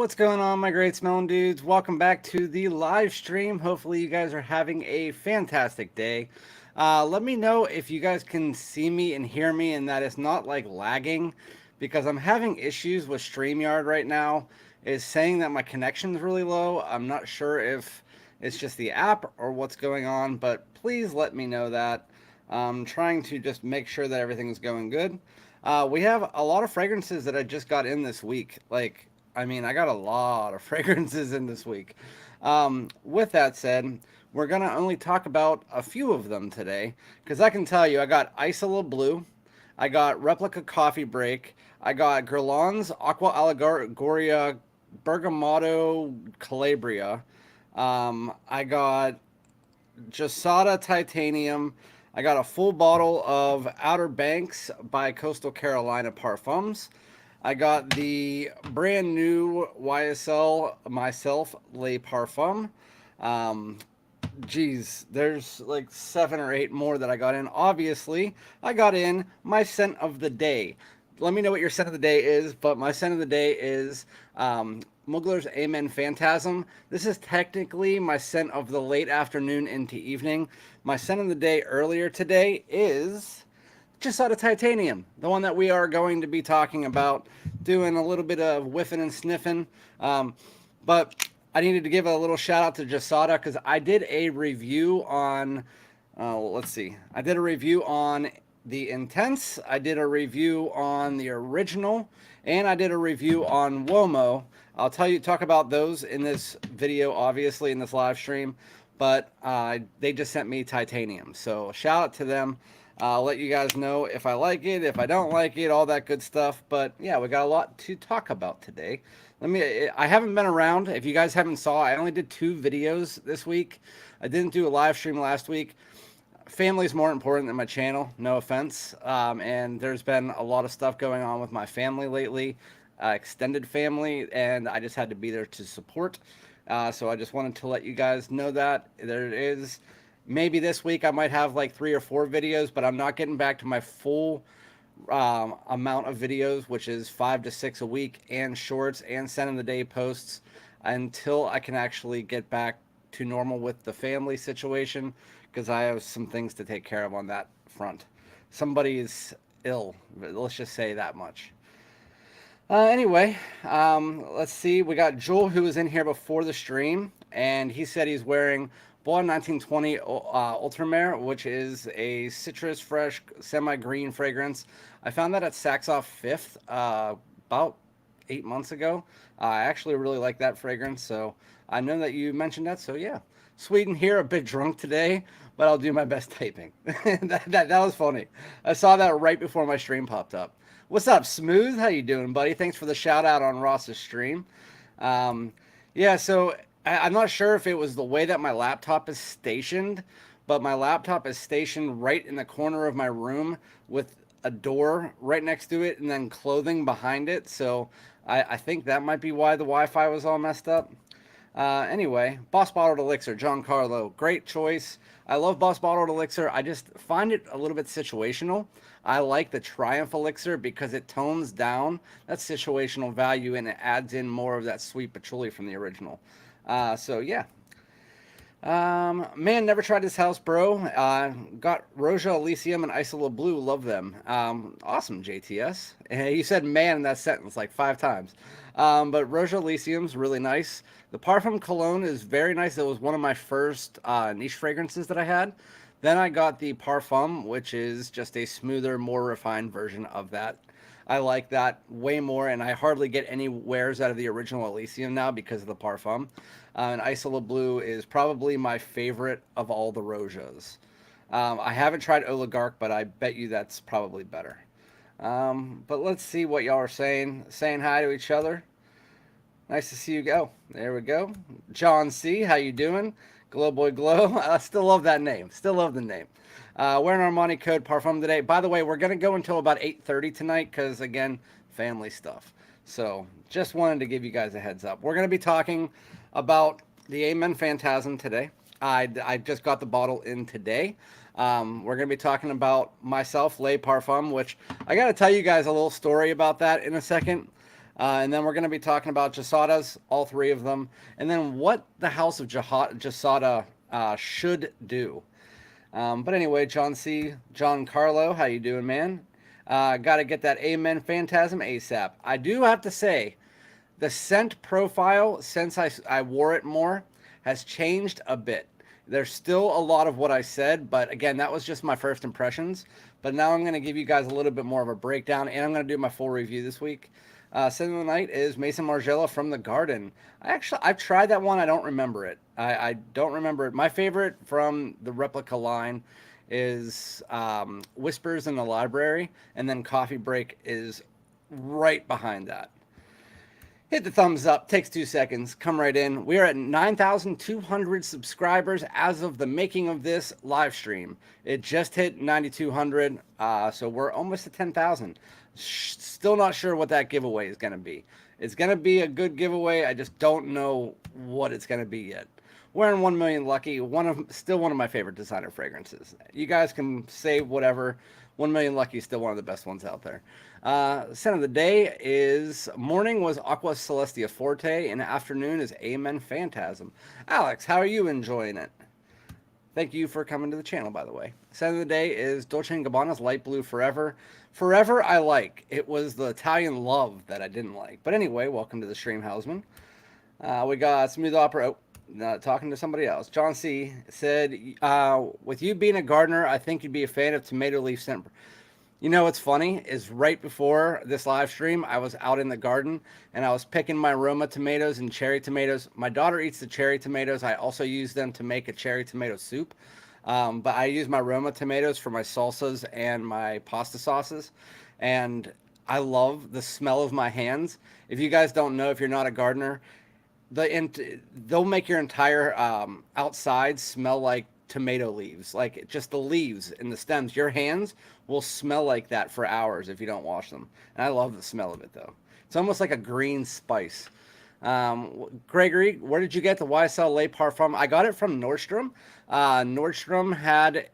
What's going on, my great smelling dudes? Welcome back to the live stream. Hopefully, you guys are having a fantastic day. Let me know if you guys can see me and hear me and that it's not like lagging because I'm having issues with StreamYard right now. It's saying that my connection's really low. I'm not sure if it's just the app or what's going on, but please let me know that. I'm trying to just make sure that everything's going good. We have a lot of fragrances that I just got in this week. I got a lot of fragrances in this week. With that said, we're going to only talk about a few of them today because I can tell you I got Isola Blue, I got Replica Coffee Break, I got Guerlain's Aqua Allegoria Bergamoto Calabria, I got Gisada Titanium. I got a full bottle of Outer Banks by Coastal Carolina Parfums. I got the brand new YSL Myself Le Parfum. Um, there's like 7 or 8 more that I got in. Obviously, I got in my scent of the day. Let me know what your scent of the day is, but my scent of the day is Muglar's A Men Fantasm. This is technically my scent of the late afternoon into evening. My scent of the day earlier today is Gisada Titanium, the one that we are going to be talking about, doing a little bit of whiffing and sniffing. But I needed to give a little shout out to Gisada because I did a review on, let's see, I did a review on the Intense, I did a review on the Original, and I did a review on Uomo. I'll talk about those in this video, obviously, in this live stream, but they just sent me Titanium. So shout out to them. I'll let you guys know if I like it, if I don't like it, all that good stuff. But yeah, we got a lot to talk about today. I haven't been around. If you guys haven't saw, I only did 2 videos this week. I didn't do a live stream last week. Family's more important than my channel, no offense. And there's been a lot of stuff going on with my family lately, extended family, and I just had to be there to support. So I just wanted to let you guys know that there it is. Maybe this week I might have like 3 or 4 videos, but I'm not getting back to my full amount of videos, which is 5 to 6 a week, and shorts and send in the day posts until I can actually get back to normal with the family situation, because I have some things to take care of on that front. Somebody is ill, let's just say that much. Anyway, let's see. We got Joel, who was in here before the stream, and he said he's wearing Bois 1920 Ultramare, which is a citrus, fresh, semi-green fragrance. I found that at Saks Off Fifth about 8 months ago. I actually really like that fragrance, so I know that you mentioned that, so yeah. Sweden here, a bit drunk today, but I'll do my best typing. that was funny. I saw that right before my stream popped up. What's up, Smooth? How you doing, buddy? Thanks for the shout out on Ross's stream. Yeah, so I'm not sure if it was the way that my laptop is stationed, but my laptop is stationed right in the corner of my room with a door right next to it and then clothing behind it. So I think that might be why the Wi-Fi was all messed up. Anyway, Boss Bottled Elixir, John Carlo, great choice. I love Boss Bottled Elixir. I just find it a little bit situational. I like the Triumph Elixir because it tones down that situational value and it adds in more of that sweet patchouli from the original. So yeah. Man, never tried this house, bro. Got Roja Elysium and Isola Blue. Love them. Awesome, JTS. You said man in that sentence like 5 times. But Roja Elysium's really nice. The Parfum Cologne is very nice. It was one of my first niche fragrances that I had. Then I got the Parfum, which is just a smoother, more refined version of that. I like that way more, and I hardly get any wears out of the original Elysium now because of the Parfum. And Isola Blue is probably my favorite of all the Rojas. I haven't tried Oligarch, but I bet you that's probably better. But let's see what y'all are saying. Saying hi to each other. Nice to see you go. There we go. John C., how you doing? Glow Boy Glow. I still love that name. Still love the name. Wearing Armani Code Parfum today. By the way, we're going to go until about 8:30 tonight because, again, family stuff. So just wanted to give you guys a heads up. We're going to be talking about the A Men Fantasm today. I just got the bottle in today. We're going to be talking about Myself Le Parfum, which I got to tell you guys a little story about that in a second. And then we're going to be talking about Gisadas, all three of them, and then what the House of Gisada should do. But anyway, John Carlo, how you doing, man? Got to get that Amen Phantasm ASAP. I do have to say, the scent profile since I wore it more has changed a bit. There's still a lot of what I said, but again, that was just my first impressions. But now I'm going to give you guys a little bit more of a breakdown, and I'm going to do my full review this week. Scent of the night is Maison Margiela from the Garden. I've tried that one. I don't remember it. I don't remember it. My favorite from the replica line is Whispers in the Library, and then Coffee Break is right behind that. Hit the thumbs up. Takes 2 seconds. Come right in. We are at 9,200 subscribers as of the making of this live stream. It just hit 9,200, so we're almost at 10,000. Still not sure what that giveaway is going to be. It's going to be a good giveaway. I just don't know what it's going to be yet. Wearing 1 Million Lucky, still one of my favorite designer fragrances. You guys can say whatever. 1 Million Lucky is still one of the best ones out there. Scent of the day is morning was Aqua Celestia Forte, and afternoon is Amen Phantasm. Alex, how are you enjoying it? Thank you for coming to the channel, by the way. Scent of the day is Dolce & Gabbana's Light Blue Forever. Forever I like. It was the Italian Love that I didn't like. But anyway, welcome to the stream, Hausman. We got Smooth Opera. Talking to somebody else. John C. said, with you being a gardener, I think you'd be a fan of tomato leaf scent. You know what's funny is right before this live stream, I was out in the garden and I was picking my Roma tomatoes and cherry tomatoes. My daughter eats the cherry tomatoes. I also use them to make a cherry tomato soup. But I use my Roma tomatoes for my salsas and my pasta sauces. And I love the smell of my hands. If you guys don't know, if you're not a gardener, they'll make your entire outside smell like tomato leaves, like just the leaves and the stems. Your hands will smell like that for hours if you don't wash them. And I love the smell of it, though. It's almost like a green spice. Gregory, where did you get the YSL Le Parfum? I got it from Nordstrom. Nordstrom had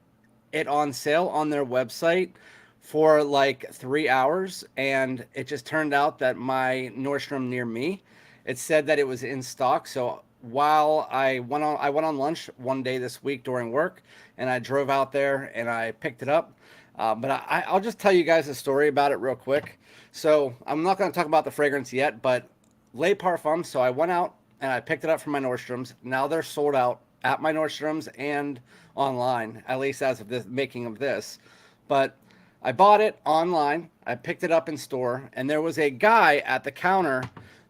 it on sale on their website for like 3 hours, and it just turned out that my Nordstrom near me, it said that it was in stock. So while I went on lunch one day this week during work, and I drove out there and I picked it up. But I'll just tell you guys a story about it real quick. So I'm not going to talk about the fragrance yet, but Le Parfum. So I went out and I picked it up from my Nordstroms. Now they're sold out at my Nordstroms and online, at least as of the making of this. But I bought it online. I picked it up in store, and there was a guy at the counter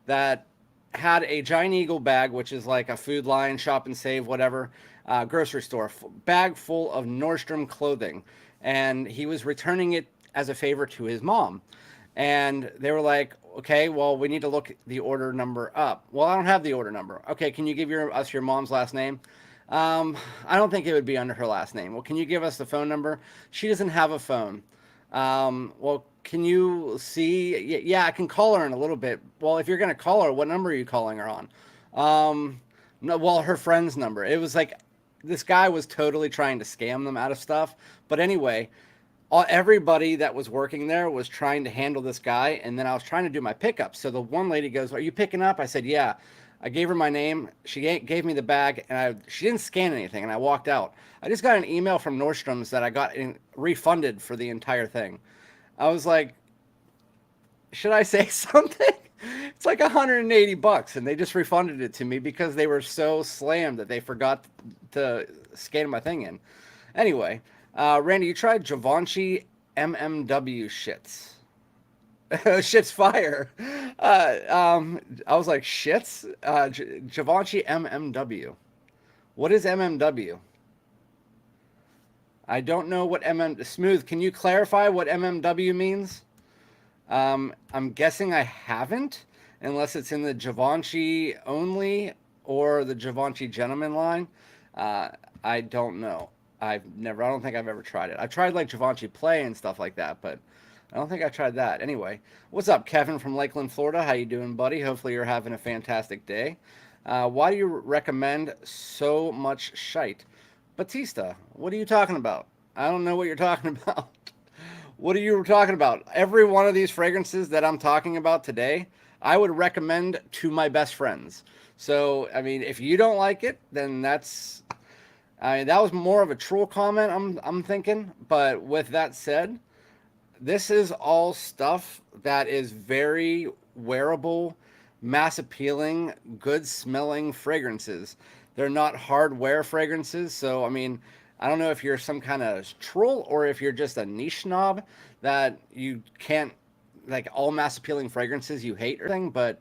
that had a Giant Eagle bag, which is like a Food Lion, Shop and Save, whatever, grocery store, bag full of Nordstrom clothing. And he was returning it as a favor to his mom. And they were like, okay, well, we need to look the order number up. Well, I don't have the order number. Okay, can you give us your mom's last name? I don't think it would be under her last name. Well, can you give us the phone number? She doesn't have a phone. Well, can you see? Yeah, I can call her in a little bit. Well, if you're going to call her, what number are you calling her on? No, well, her friend's number. It was like this guy was totally trying to scam them out of stuff. But anyway, everybody that was working there was trying to handle this guy. And then I was trying to do my pickup. So the one lady goes, are you picking up? I said, yeah. I gave her my name. She gave me the bag, and she didn't scan anything, and I walked out. I just got an email from Nordstrom's that I got refunded for the entire thing. I was like, should I say something? It's like $180, and they just refunded it to me because they were so slammed that they forgot to scan my thing in. Anyway, Randy, you tried Givenchy MMW shits. Shit's fire. I was like, shits? Givenchy MMW. What is MMW? I don't know what Smooth, can you clarify what MMW means? I'm guessing I haven't, unless it's in the Givenchy only or the Givenchy Gentleman line. I don't know. I don't think I've ever tried it. I've tried like Givenchy Play and stuff like that, but I don't think I tried that. Anyway, what's up, Kevin from Lakeland, Florida? How you doing, buddy? Hopefully you're having a fantastic day. Why do you recommend so much shite? Batista, what are you talking about? I don't know what you're talking about. What are you talking about? Every one of these fragrances that I'm talking about today, I would recommend to my best friends. So, I mean, if you don't like it, then that's, I mean, that was more of a troll comment, I'm thinking. But with that said, this is all stuff that is very wearable, mass appealing, good smelling fragrances. They're not hardware fragrances. So, I mean, I don't know if you're some kind of troll or if you're just a niche snob that you can't, like, all mass appealing fragrances you hate or anything, but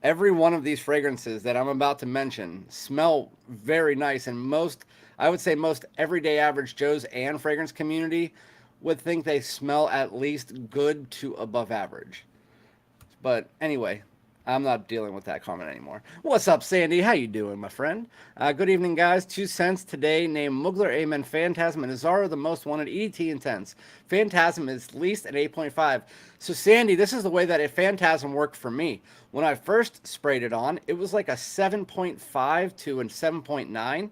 every one of these fragrances that I'm about to mention smell very nice, and most, I would say most everyday average Joes and fragrance community would think they smell at least good to above average. But anyway, I'm not dealing with that comment anymore. What's up, Sandy? How you doing, my friend? Good evening, guys. 2 cents today. Name Mugler A Men Fantasm and Azara the most wanted ET intense. Phantasm is least an 8.5. So, Sandy, this is the way that a Phantasm worked for me. When I first sprayed it on, it was like a 7.5 to a 7.9.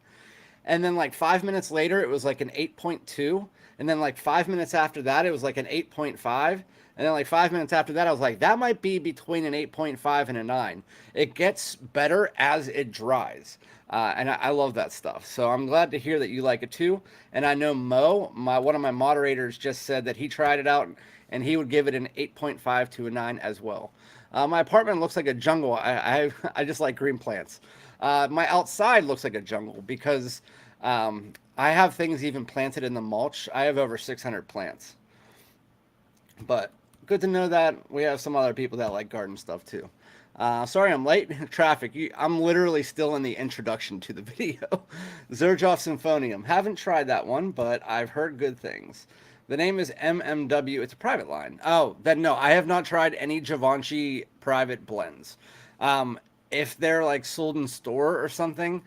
And then like 5 minutes later, it was like an 8.2. And then like 5 minutes after that, it was like an 8.5. And then like 5 minutes after that, I was like, that might be between an 8.5 and a 9. It gets better as it dries. And I love that stuff. So I'm glad to hear that you like it too. And I know Mo, one of my moderators, just said that he tried it out and he would give it an 8.5 to a 9 as well. My apartment looks like a jungle. I just like green plants. My outside looks like a jungle because I have things even planted in the mulch. I have over 600 plants. But good to know that we have some other people that like garden stuff too. Sorry I'm late. Traffic. I'm literally still in the introduction to the video. Xerjoff Symphonium. Haven't tried that one, but I've heard good things. The name is MMW. It's a private line. Oh, then no, I have not tried any Givenchy private blends. If they're like sold in store or something,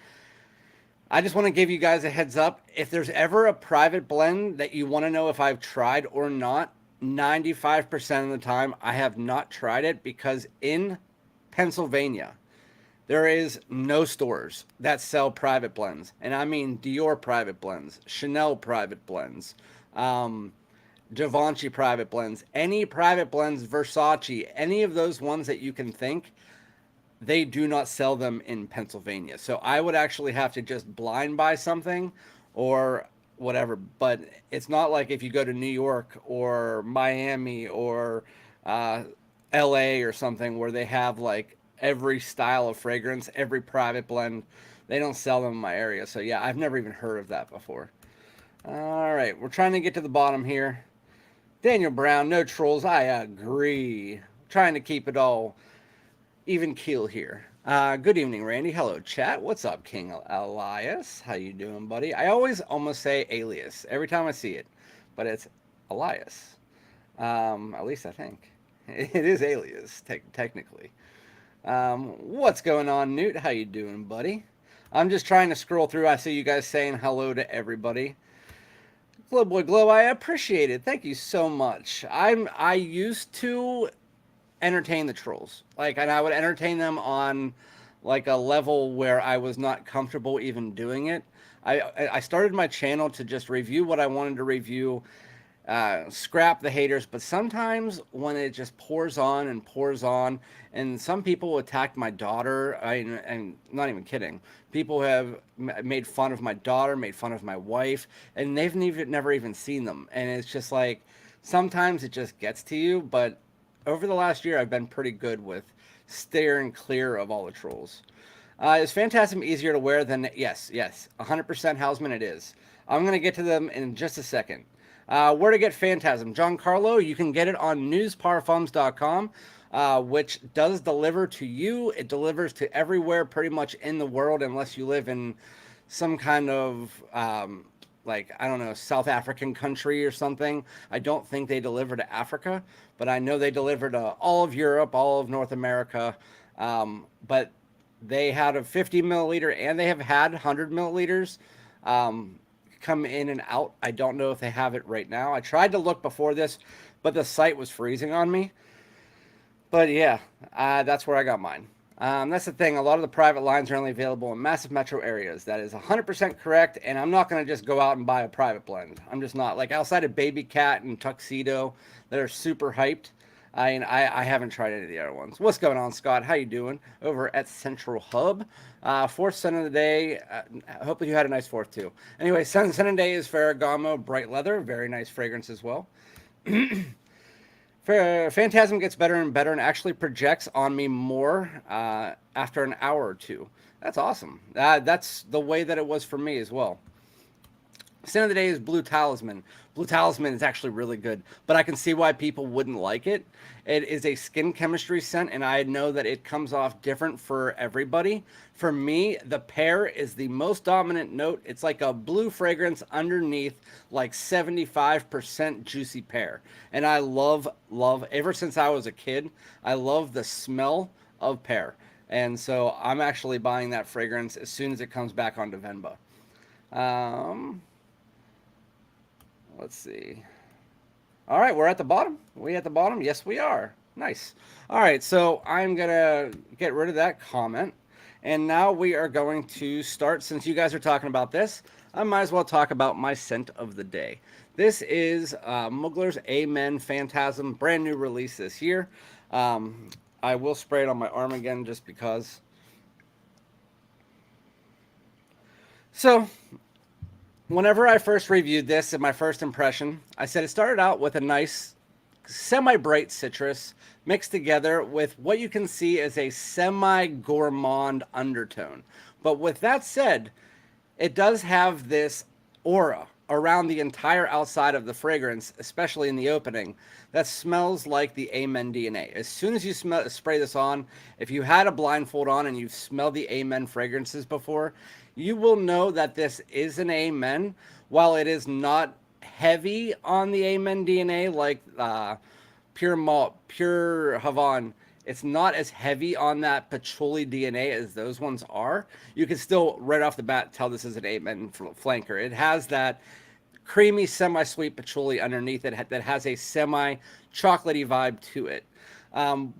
I just want to give you guys a heads up. If there's ever a private blend that you want to know if I've tried or not, 95% of the time I have not tried it because in Pennsylvania, there is no stores that sell private blends. And I mean Dior private blends, Chanel private blends, Givenchy private blends, any private blends, Versace, any of those ones that you can think, they do not sell them in Pennsylvania. So I would actually have to just blind buy something or whatever. But it's not like if you go to New York or Miami or LA or something where they have like every style of fragrance, every private blend. They don't sell them in my area. So yeah, I've never even heard of that before. All right, we're trying to get to the bottom here. Daniel Brown, no trolls. I agree. Trying to keep it all even keel here. Good evening, Randy. Hello, chat. What's up, King Elias? How you doing, buddy? I always almost say alias every time I see it, but it's Elias. At least I think. It is alias, technically. What's going on, Newt? How you doing, buddy? I'm just trying to scroll through. I see you guys saying hello to everybody. Glow Boy Glow, I appreciate it. Thank you so much. I used to entertain the trolls. Like, and I would entertain them on like a level where I was not comfortable even doing it. I started my channel to just review what I wanted to review, scrap the haters, but sometimes when it just pours on, and some people attacked my daughter, I'm not even kidding. People have made fun of my daughter, made fun of my wife, and they've never even seen them. And it's just like, sometimes it just gets to you, but over the last year, I've been pretty good with steering clear of all the trolls. Is Phantasm easier to wear than... Yes, 100% Hausman it is. I'm going to get to them in just a second. Where to get Phantasm? Giancarlo, you can get it on newsparfums.com, which does deliver to you. It delivers to everywhere pretty much in the world, unless you live in some kind of, like, I don't know, South African country or something. I don't think they deliver to Africa, but I know they deliver to all of Europe, all of North America. But they had a 50 milliliter and they have had 100 milliliters come in and out. I don't know if they have it right now. I tried to look before this, but the site was freezing on me. But yeah, that's where I got mine. That's the thing. A lot of the private lines are only available in massive metro areas. That is 100% correct. And I'm not going to just go out and buy a private blend. I'm just not. Like, outside of Baby Cat and Tuxedo that are super hyped, I haven't tried any of the other ones. What's going on, Scott? How you doing over at Central Hub? Fourth scent of the day. Hopefully you had a nice fourth too. Anyway, scent of the day is Ferragamo Bright Leather. Very nice fragrance as well. Phantasm gets better and better and actually projects on me more after an hour or two. That's awesome. That's the way that it was for me as well. Scent of the day is Blue Talisman. Blue Talisman is actually really good, but I can see why people wouldn't like it. It is a skin chemistry scent, and I know that it comes off different for everybody. For me, the pear is the most dominant note. It's like a blue fragrance underneath, like 75% juicy pear. And I love, ever since I was a kid, I love the smell of pear. And so I'm actually buying that fragrance as soon as it comes back onto Venba. Um, Let's see. All right, we're at the bottom. We at the bottom? Yes, we are. Nice. All right, so I'm going to get rid of that comment. And now we are going to start. Since you guys are talking about this, I might as well talk about my scent of the day. This is Muglar's A Men Fantasm, brand new release this year. I will spray it on my arm again just because. So, whenever I first reviewed this in my first impression, I said it started out with a nice semi-bright citrus mixed together with what you can see as a semi-gourmand undertone. But with that said, it does have this aura around the entire outside of the fragrance, especially in the opening, that smells like the Amen DNA. As soon as you spray this on, if you had a blindfold on and you've smelled the Amen fragrances before, you will know that this is an Amen. While it is not heavy on the Amen DNA like Pure Malt, Pure Havana, it's not as heavy on that patchouli DNA as those ones are. You can still, right off the bat, tell this is an Amen flanker. It has that creamy, semi-sweet patchouli underneath it that has a semi-chocolatey vibe to it.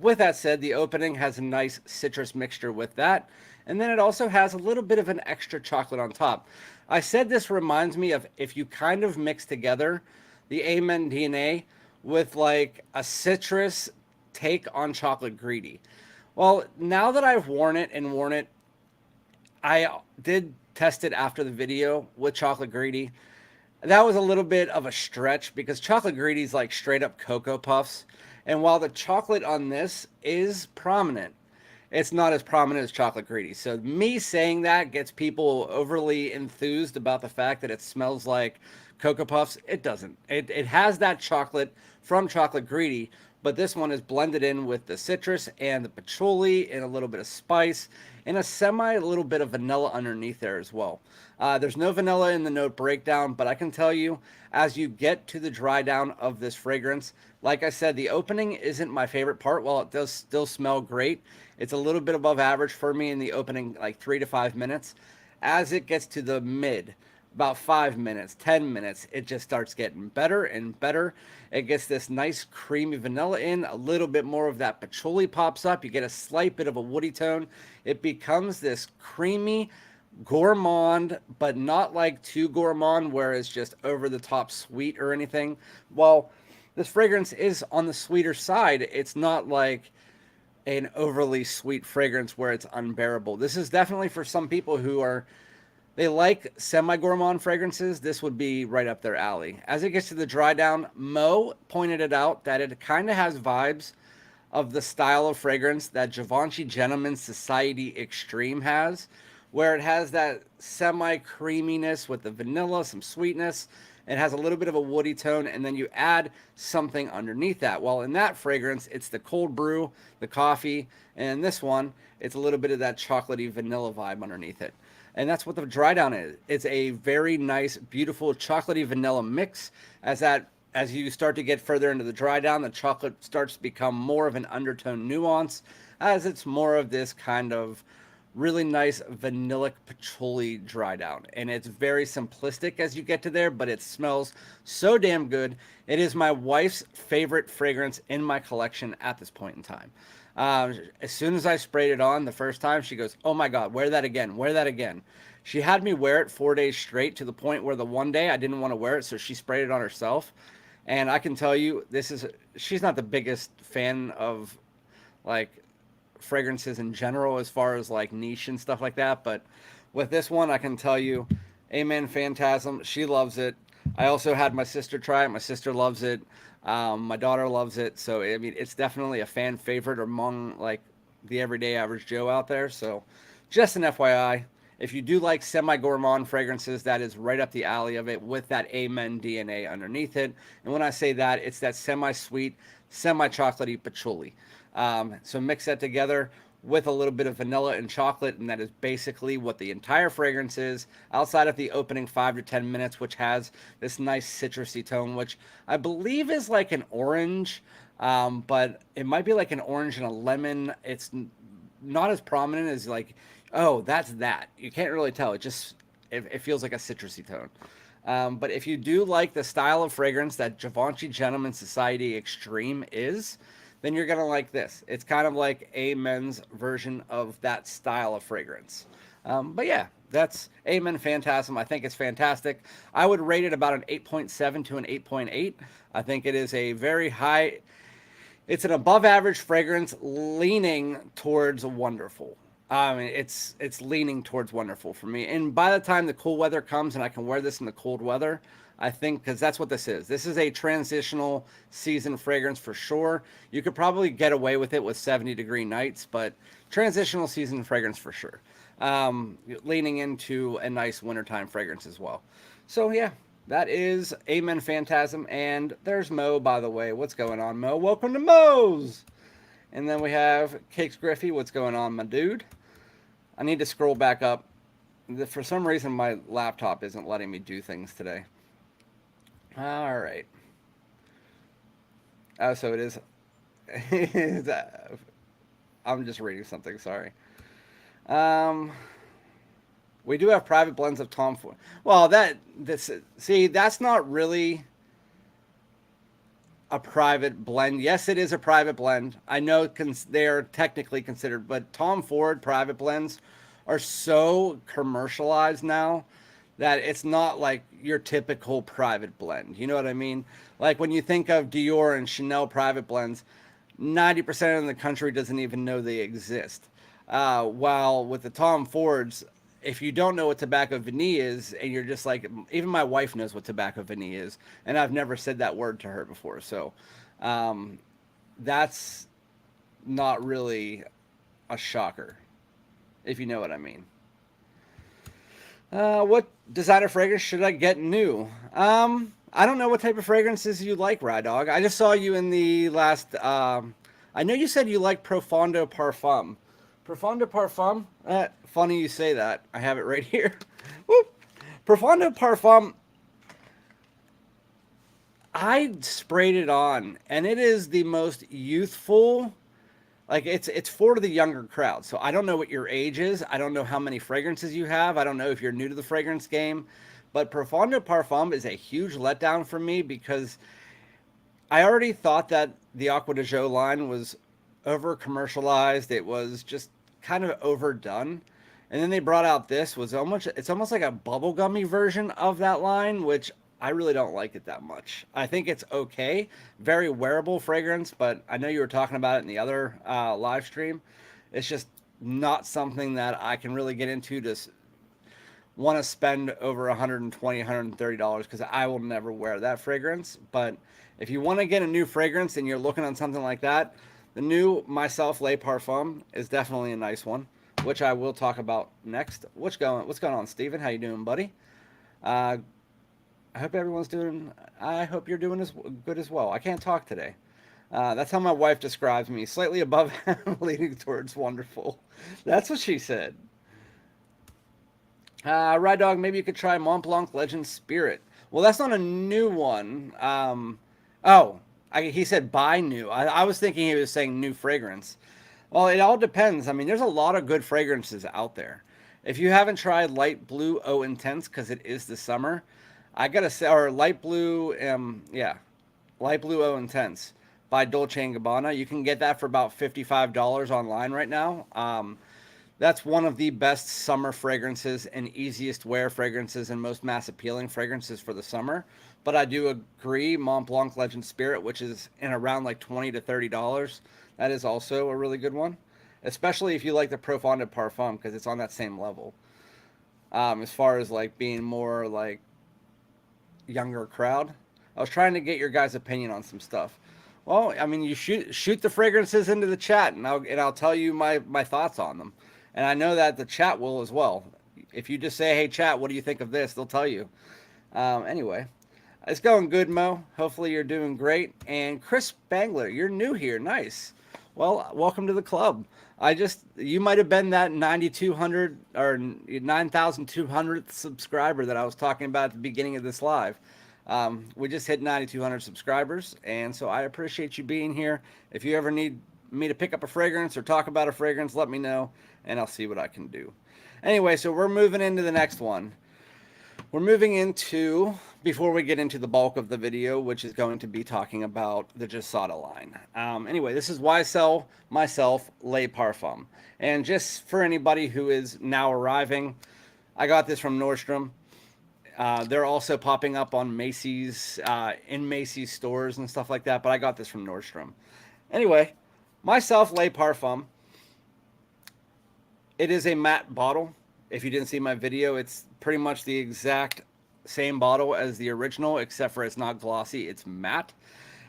With that said, the opening has a nice citrus mixture with that. And then it also has a little bit of an extra chocolate on top. I said this reminds me of if you kind of mix together the Amen DNA with like a citrus take on chocolate greedy. Well, now that I've worn it, I did test it after the video with chocolate greedy. That was a little bit of a stretch because chocolate greedy is like straight up Cocoa Puffs. And while the chocolate on this is prominent, it's not as prominent as chocolate greedy. So me saying that gets people overly enthused about the fact that it smells like Cocoa Puffs. It doesn't. It has that chocolate from chocolate greedy, but this one is blended in with the citrus and the patchouli and a little bit of spice and a little bit of vanilla underneath there as well. There's no vanilla in the note breakdown, but I can tell you as you get to the dry down of this fragrance, like I said, the opening isn't my favorite part. While it does still smell great, it's a little bit above average for me in the opening, like 3 to 5 minutes. As it gets to the mid, about 5 minutes, 10 minutes, it just starts getting better and better. It gets this nice creamy vanilla in, a little bit more of that patchouli pops up. You get a slight bit of a woody tone. It becomes this creamy gourmand, but not like too gourmand where it's just over the top sweet or anything. Well, this fragrance is on the sweeter side. It's not like an overly sweet fragrance where it's unbearable. This is definitely for some people who are, they like semi-gourmand fragrances. This would be right up their alley. As it gets to the dry down, Mo pointed it out that it kind of has vibes of the style of fragrance that Givenchy Gentleman's Society Extreme has, where it has that semi-creaminess with the vanilla, some sweetness. It has a little bit of a woody tone, and then you add something underneath that. Well, in that fragrance, it's the cold brew, the coffee, and in this one, it's a little bit of that chocolatey vanilla vibe underneath it. And that's what the dry down is. It's a very nice, beautiful chocolatey vanilla mix. As you start to get further into the dry down, the chocolate starts to become more of an undertone nuance, as it's more of this kind of really nice vanillic patchouli dry down. And it's very simplistic as you get to there, but it smells so damn good. It is my wife's favorite fragrance in my collection at this point in time. As soon as I sprayed it on the first time, she goes, "Oh my God, wear that again, wear that again." She had me wear it 4 days straight to the point where the one day I didn't want to wear it, so she sprayed it on herself. And I can tell you, she's not the biggest fan of like fragrances in general as far as like niche and stuff like that. But with this one, I can tell you, Amen Phantasm, she loves it. I also had my sister try it. My sister loves it. My daughter loves it. So I mean, it's definitely a fan favorite among like the everyday average Joe out there. So just an FYI. If you do like semi-gourmand fragrances, that is right up the alley of it with that Amen DNA underneath it. And when I say that, it's that semi-sweet, semi-chocolatey patchouli. So mix that together with a little bit of vanilla and chocolate, and that is basically what the entire fragrance is, outside of the opening 5 to 10 minutes, which has this nice citrusy tone, which I believe is like an orange, but it might be like an orange and a lemon. It's not as prominent as like, oh, that's that. You can't really tell. It feels like a citrusy tone. But if you do like the style of fragrance that Givenchy Gentleman Society Extreme is, then you're gonna like this. It's kind of like a men's version of that style of fragrance. But yeah, that's Amen Phantasm. I think it's fantastic. I would rate it about an 8.7 to an 8.8. I think it is a very high. It's an above average fragrance leaning towards wonderful. I mean, it's leaning towards wonderful for me. And by the time the cool weather comes and I can wear this in the cold weather, I think because that's what this is. This is a transitional season fragrance for sure. You could probably get away with it with 70-degree nights, but transitional season fragrance for sure. Leaning into a nice wintertime fragrance as well. So yeah, that is Amen Phantasm. And there's Mo, by the way. What's going on, Mo? Welcome to Mo's. And then we have Cakes Griffey. What's going on, my dude? I need to scroll back up. For some reason, my laptop isn't letting me do things today. All right. Oh, so it is. I'm just reading something. Sorry. Um, we do have private blends of Tom Ford. Well, that's not really a private blend. Yes, it is a private blend. I know they are technically considered, but Tom Ford private blends are so commercialized now that it's not like your typical private blend. You know what I mean? Like when you think of Dior and Chanel private blends, 90% of the country doesn't even know they exist. While with the Tom Fords, if you don't know what tobacco vanille is, and you're just like, even my wife knows what tobacco vanille is, and I've never said that word to her before. So that's not really a shocker, if you know what I mean. What designer fragrance should I get new? I don't know what type of fragrances you like, Rye Dog. I just saw you in the last. I know you said you like Profondo Parfum. Profondo Parfum? Funny you say that. I have it right here. Whoop. Profondo Parfum. I sprayed it on, and it is the most youthful. Like it's for the younger crowd. So I don't know what your age is. I don't know how many fragrances you have. I don't know if you're new to the fragrance game. But Profondo Parfum is a huge letdown for me because I already thought that the Aqua de Joe line was over commercialized. It was just kind of overdone. And then they brought out this was almost like a bubblegummy version of that line, which I really don't like it that much. I think it's okay. Very wearable fragrance, but I know you were talking about it in the other live stream. It's just not something that I can really get into to want to spend over $120, $130 because I will never wear that fragrance. But if you want to get a new fragrance and you're looking on something like that, the new Myself Le Parfum is definitely a nice one, which I will talk about next. What's going on, Steven? How you doing, buddy? I hope everyone's doing. I hope you're doing as good as well. I can't talk today. That's how my wife describes me. Slightly above, leaning towards wonderful. That's what she said. Ride Dog, maybe you could try Mont Blanc Legend Spirit. Well, that's not a new one. He said buy new. I was thinking he was saying new fragrance. Well, it all depends. I mean, there's a lot of good fragrances out there. If you haven't tried Light Blue Eau Intense, because it is the summer, I gotta say, or Light Blue, Light Blue Eau Intense by Dolce & Gabbana. You can get that for about $55 online right now. That's one of the best summer fragrances and easiest wear fragrances and most mass appealing fragrances for the summer. But I do agree, Mont Blanc Legend Spirit, which is in around like $20 to $30, that is also a really good one. Especially if you like the Profonde Parfum, because it's on that same level. As far as like being more like younger crowd, I was trying to get your guys' opinion on some stuff. Well, I mean, you shoot the fragrances into the chat, and I'll tell you my thoughts on them. And I know that the chat will as well. If you just say, "Hey, chat, what do you think of this?" They'll tell you. Anyway, it's going good, Mo. Hopefully, you're doing great. And Chris Spangler, you're new here. Nice. Well, welcome to the club. You might have been that 9,200 or 9,200th subscriber that I was talking about at the beginning of this live. We just hit 9,200 subscribers, and so I appreciate you being here. If you ever need me to pick up a fragrance or talk about a fragrance, let me know, and I'll see what I can do. Anyway, so we're moving into the next one. We're moving into, before we get into the bulk of the video, which is going to be talking about the Gisada line. Anyway, this is YSL Myself Le Parfum. And just for anybody who is now arriving, I got this from Nordstrom. They're also popping up on Macy's, in Macy's stores and stuff like that, but I got this from Nordstrom. Anyway, Myself Le Parfum. It is a matte bottle. If you didn't see my video, it's pretty much the exact same bottle as the original, except for it's not glossy, it's matte.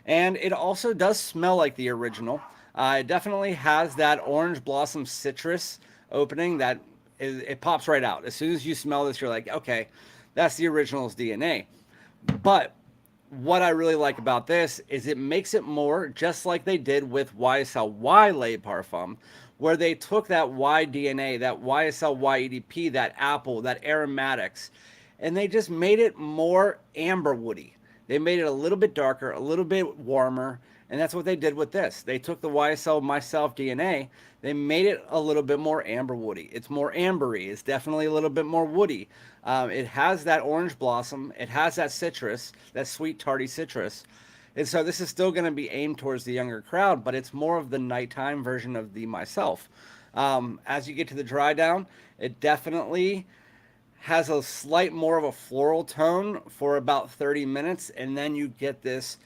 And it also does smell like the original. It definitely has that orange blossom citrus opening that it pops right out. As soon as you smell this, you're like, okay, that's the original's DNA. But what I really like about this is it makes it more just like they did with YSL Y Le Parfum, where they took that Y DNA, that YSL Y EDP, that apple, that aromatics, and they just made it more amber woody. They made it a little bit darker, a little bit warmer, and that's what they did with this. They took the YSL Myself DNA, they made it a little bit more amber woody. It's more ambery. It's definitely a little bit more woody. It has that orange blossom. It has that citrus, that sweet tarty citrus. And so this is still going to be aimed towards the younger crowd, but it's more of the nighttime version of the Myself. As you get to the dry down, it definitely has a slight more of a floral tone for about 30 minutes, and then you get this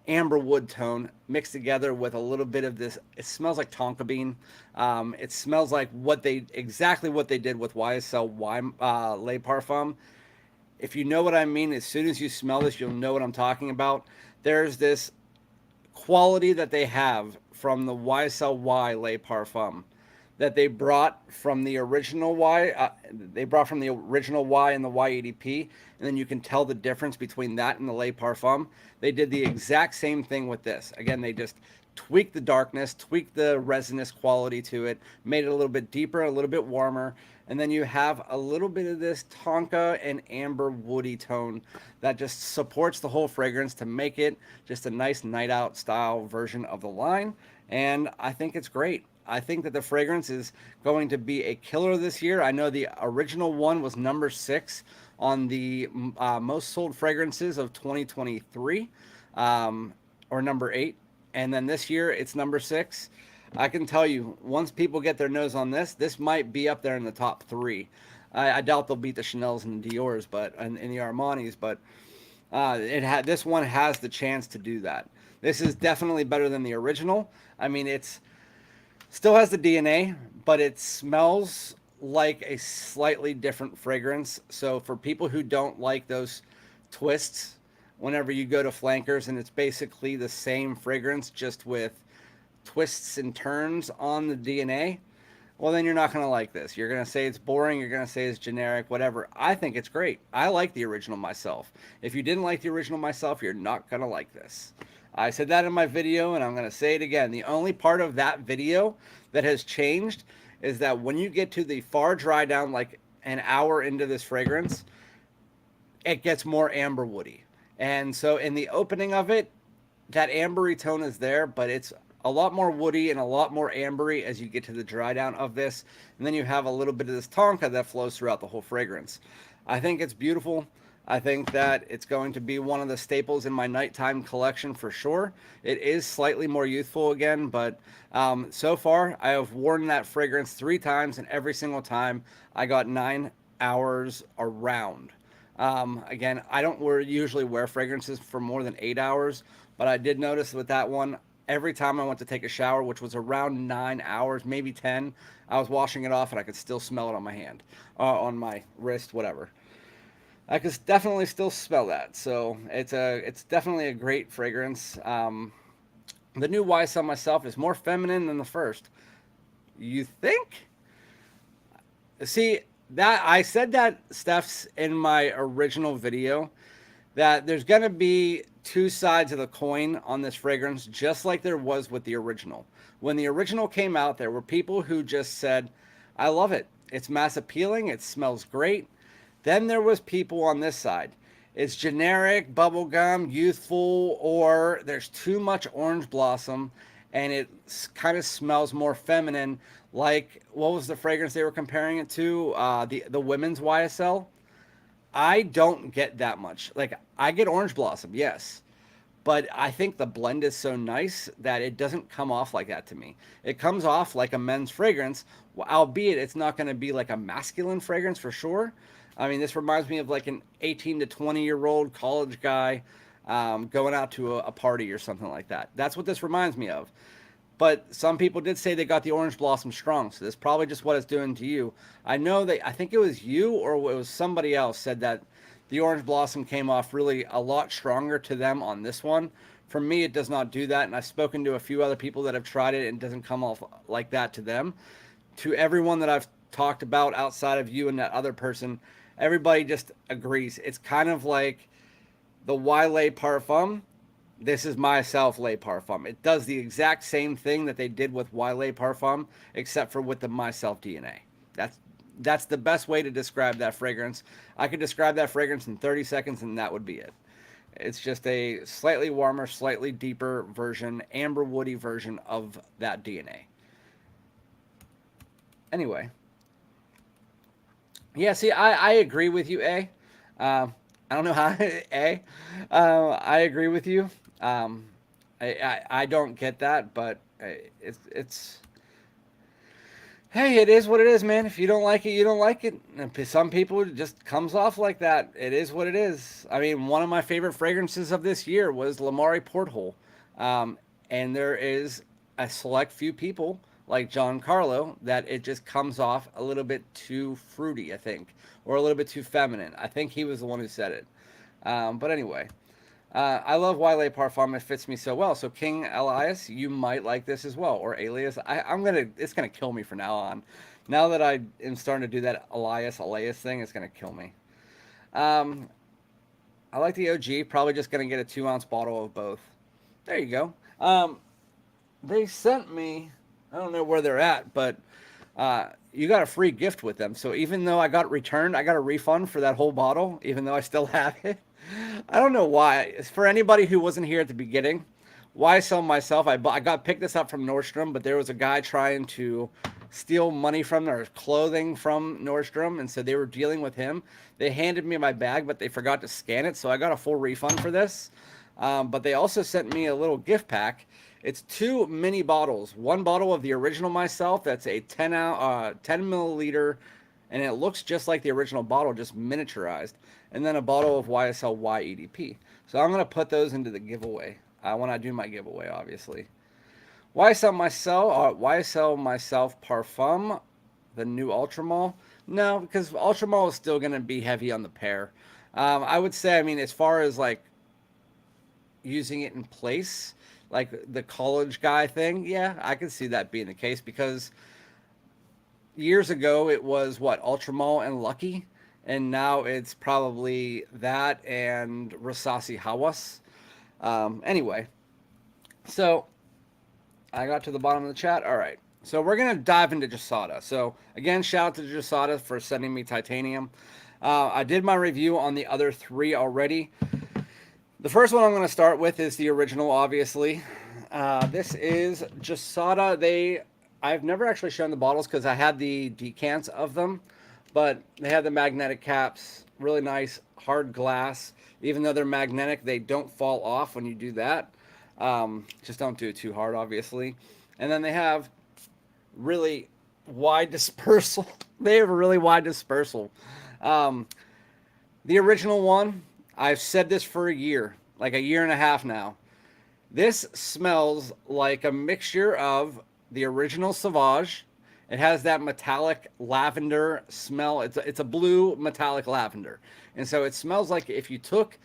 amber wood tone mixed together with a little bit of this. It smells like tonka bean. It smells like exactly what they did with YSL Le Parfum. If you know what I mean, as soon as you smell this, you'll know what I'm talking about. There's this quality that they have from the YSL Y Le Parfum that they brought from the original Y. They brought from the original Y and the Y80P, and then you can tell the difference between that and the Le Parfum. They did the exact same thing with this. Again, they just tweaked the darkness, tweaked the resinous quality to it, made it a little bit deeper, a little bit warmer, and then you have a little bit of this tonka and amber woody tone that just supports the whole fragrance to make it just a nice night out style version of the line. And I think it's great. I think that the fragrance is going to be a killer this year. I know the original one was number 6 on the most sold fragrances of 2023, or number 8. And then this year it's number 6. I can tell you, once people get their nose on this, this might be up there in the top 3. I doubt they'll beat the Chanel's and Dior's, but and the Armani's, but this one has the chance to do that. This is definitely better than the original. I mean, it's still has the DNA, but it smells like a slightly different fragrance. So for people who don't like those twists, whenever you go to flankers and it's basically the same fragrance just with twists and turns on the DNA, well, then you're not going to like this. You're going to say it's boring. You're going to say it's generic, whatever. I think it's great. I like the original Myself. If you didn't like the original Myself, you're not going to like this. I said that in my video, and I'm going to say it again. The only part of that video that has changed is that when you get to the far dry down, like an hour into this fragrance, it gets more amber woody. And so in the opening of it, that ambery tone is there, but it's a lot more woody and a lot more ambery as you get to the dry down of this. And then you have a little bit of this tonka that flows throughout the whole fragrance. I think it's beautiful. I think that it's going to be one of the staples in my nighttime collection for sure. It is slightly more youthful again, but so far I have worn that fragrance 3 times, and every single time I got 9 hours around. Again, I don't usually wear fragrances for more than 8 hours, but I did notice with that one, every time I went to take a shower, which was around 9 hours, maybe 10, I was washing it off and I could still smell it on my hand, on my wrist, whatever. I could definitely still smell that. So it's definitely a great fragrance. The new YSL Myself is more feminine than the first. You think? See, that I said that, Steph's, in my original video, that there's gonna be two sides of the coin on this fragrance, just like there was with the original. When the original came out, there were people who just said, I love it. It's mass appealing, it smells great. Then there was people on this side. It's generic, bubblegum, youthful, or there's too much orange blossom and it kind of smells more feminine. Like, what was the fragrance they were comparing it to? The women's YSL. I don't get that much. Like, I get orange blossom, yes, but I think the blend is so nice that it doesn't come off like that to me. It comes off like a men's fragrance, albeit it's not going to be like a masculine fragrance for sure. I mean, this reminds me of like an 18 to 20-year-old college guy going out to a party or something like that. That's what this reminds me of. But some people did say they got the orange blossom strong, so that's probably just what it's doing to you. I know that, I think it was you or it was somebody else said that the orange blossom came off really a lot stronger to them on this one. For me, it does not do that, and I've spoken to a few other people that have tried it and it doesn't come off like that to them. To everyone that I've talked about outside of you and that other person, everybody just agrees. It's kind of like the YSL Le Parfum. This is Myself Le Parfum. It does the exact same thing that they did with YSL Le Parfum, except for with the Myself DNA. That's the best way to describe that fragrance. I could describe that fragrance in 30 seconds and that would be it. It's just a slightly warmer, slightly deeper version, amber woody version of that DNA. Anyway. Yeah, see, I agree with you, A. I don't know how, A. I agree with you. I don't get that, but it's hey, it is what it is, man. If you don't like it, you don't like it. And some people it just comes off like that. It is what it is. I mean, one of my favorite fragrances of this year was Lamari Porthole, and there is a select few people like John Carlo that it just comes off a little bit too fruity, I think, or a little bit too feminine. I think he was the one who said it. But anyway, I love YSL Le Parfum. It fits me so well. So King Elias, you might like this as well, or Alias. It's gonna kill me from now on. Now that I am starting to do that Elias thing, it's gonna kill me. Um, I like the OG. Probably just gonna get a 2-ounce bottle of both. There you go. They sent me. I don't know where they're at, but you got a free gift with them. So even though I got returned, I got a refund for that whole bottle, even though I still have it. I don't know why. It's for anybody who wasn't here at the beginning. YSL Myself, I got picked this up from Nordstrom, but there was a guy trying to steal money from their clothing from Nordstrom, and so they were dealing with him. They handed me my bag, but they forgot to scan it, so I got a full refund for this. But they also sent me a little gift pack. It's 2 mini bottles. One bottle of the original Myself, that's a 10 milliliter, and it looks just like the original bottle, just miniaturized. And then a bottle of YSL YEDP. So I'm going to put those into the giveaway when I do my giveaway, obviously. YSL Myself Parfum, the new Ultramall. No, because Ultramall is still going to be heavy on the pear. I would say, I mean, as far as like using it in place, like the college guy thing, yeah, I can see that being the case because years ago it was what, Ultramall and Lucky, and now it's probably that and Rasasi Hawas. Anyway, so I got to the bottom of the chat. All right, so we're gonna dive into Gisada. So again, shout out to Gisada for sending me Titanium. I did my review on the other 3 already. The first one I'm going to start with is the original, obviously. This is Gisada. I've never actually shown the bottles because I had the decants of them, but they had the magnetic caps. really nice hard glass. Even though they're magnetic, they don't fall off when you do that. Just don't do it too hard, obviously. And then they have really wide dispersal. They have a really wide dispersal. Um, the original one, I've said this for a year, like a year and a half now. This smells like a mixture of the original Sauvage. It has that metallic lavender smell. It's a blue metallic lavender. And so it smells like if you took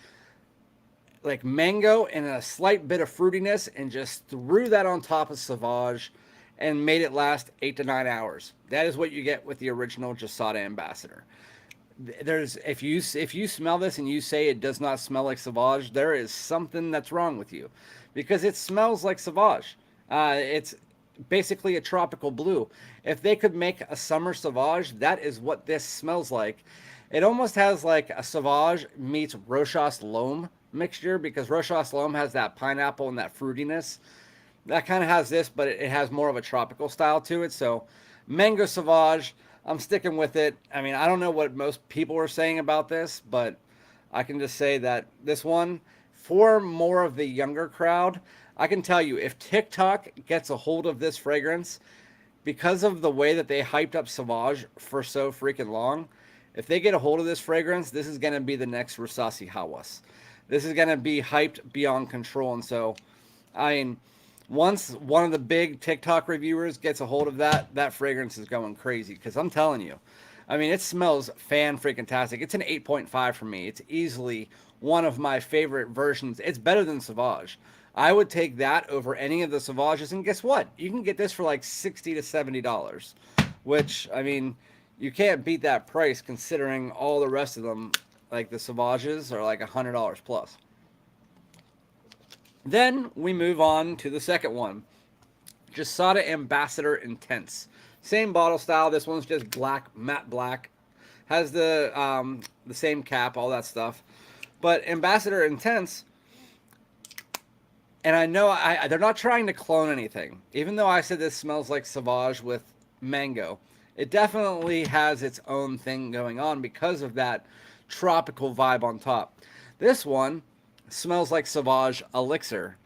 like mango and a slight bit of fruitiness and just threw that on top of Sauvage and made it last 8 to 9 hours. That is what you get with the original Gisada Ambassador. There's if you smell this and you say it does not smell like Sauvage, there is something that's wrong with you, because it smells like Sauvage. It's basically a tropical blue. If they could make a summer Sauvage, that is what this smells like. It almost has like a Sauvage meets Rochas L'Homme mixture, because Rochas L'Homme has that pineapple and that fruitiness. That kind of has this, but it has more of a tropical style to it. So, Mango Sauvage, I'm sticking with it. I mean, I don't know what most people are saying about this, but I can just say that this one, for more of the younger crowd, I can tell you, if TikTok gets a hold of this fragrance, because of the way that they hyped up Sauvage for so freaking long, if they get a hold of this fragrance, this is going to be the next Rusasi Hawas. This is going to be hyped beyond control. And so, I mean, once one of the big TikTok reviewers gets a hold of that, that fragrance is going crazy. Because I'm telling you, I mean, it smells fan-freaking-tastic. It's an 8.5 for me. It's easily one of my favorite versions. It's better than Sauvage. I would take that over any of the Sauvages. And guess what? You can get this for like $60 to $70. Which, I mean, you can't beat that price considering all the rest of them, like the Sauvages, are like $100 plus. Then we move on to the second one, Gisada Ambassador Intense. Same bottle style. This one's just black, matte black. Has the same cap, all that stuff. But Ambassador Intense, and I know they're not trying to clone anything. Even though I said this smells like Sauvage with mango, it definitely has its own thing going on because of that tropical vibe on top. This one smells like Sauvage Elixir,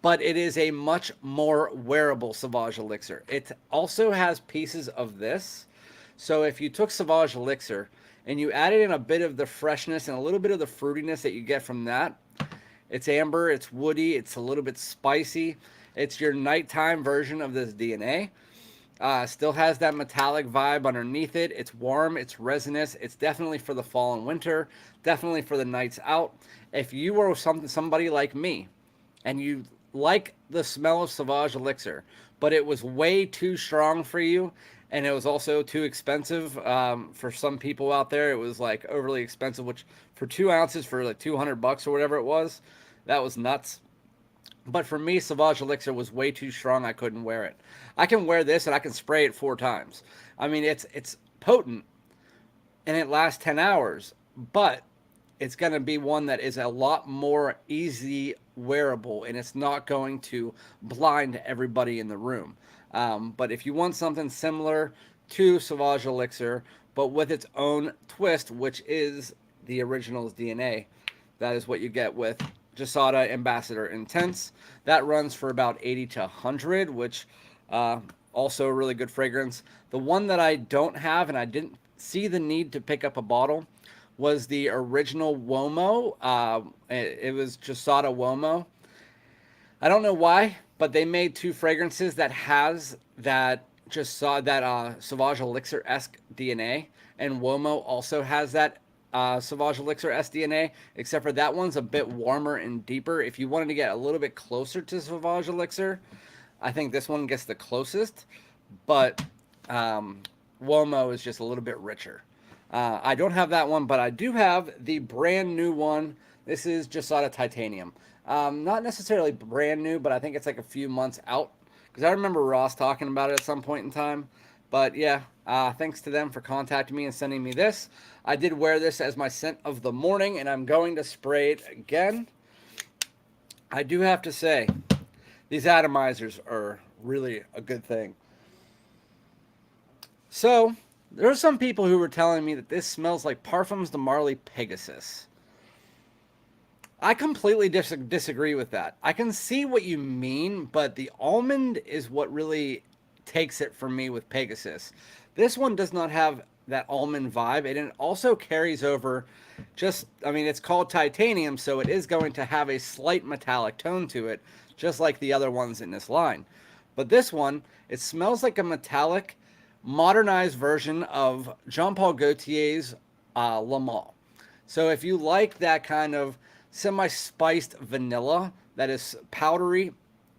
but it is a much more wearable Sauvage Elixir. It also has pieces of this. So if you took Sauvage Elixir and you added in a bit of the freshness and a little bit of the fruitiness that you get from that, it's amber, it's woody, it's a little bit spicy. It's your nighttime version of this DNA. Still has that metallic vibe underneath it. It's warm, it's resinous. It's definitely for the fall and winter, definitely for the nights out. If you were somebody like me and you like the smell of Sauvage Elixir, but it was way too strong for you, and it was also too expensive for some people out there. It was like overly expensive, which for 2 ounces for like $200 or whatever it was, that was nuts. But for me, Sauvage Elixir was way too strong. I couldn't wear it. I can wear this and I can spray it 4 times. I mean, it's potent and it lasts 10 hours, but it's going to be one that is a lot more easy wearable, and it's not going to blind everybody in the room. But if you want something similar to Sauvage Elixir, but with its own twist, which is the original's DNA, that is what you get with Gisada Ambassador Intense. That runs for about 80 to 100, which also a really good fragrance. The one that I don't have, and I didn't see the need to pick up a bottle, was the original Uomo. It was Gisada Uomo. I don't know why, but they made 2 fragrances that has that Sauvage Elixir-esque DNA, and Uomo also has that Sauvage Elixir SDNA, except for that one's a bit warmer and deeper. If you wanted to get a little bit closer to Sauvage Elixir, I think this one gets the closest, but Uomo is just a little bit richer. I don't have that one, but I do have the brand new one. This is Gisada Titanium. Not necessarily brand new, but I think it's like a few months out, because I remember Ross talking about it at some point in time. But yeah, thanks to them for contacting me and sending me this. I did wear this as my scent of the morning, and I'm going to spray it again. I do have to say, these atomizers are really a good thing. So, There are some people who were telling me that this smells like Parfums de Marly Pegasus. I completely disagree with that. I can see what you mean, but the almond is what really takes it for me with Pegasus. This one does not have that almond vibe, and it also carries over just, I mean, it's called titanium, so it is going to have a slight metallic tone to it, just like the other ones in this line. But this one, it smells like a metallic, modernized version of Jean Paul Gaultier's Le Male. So if you like that kind of semi-spiced vanilla that is powdery,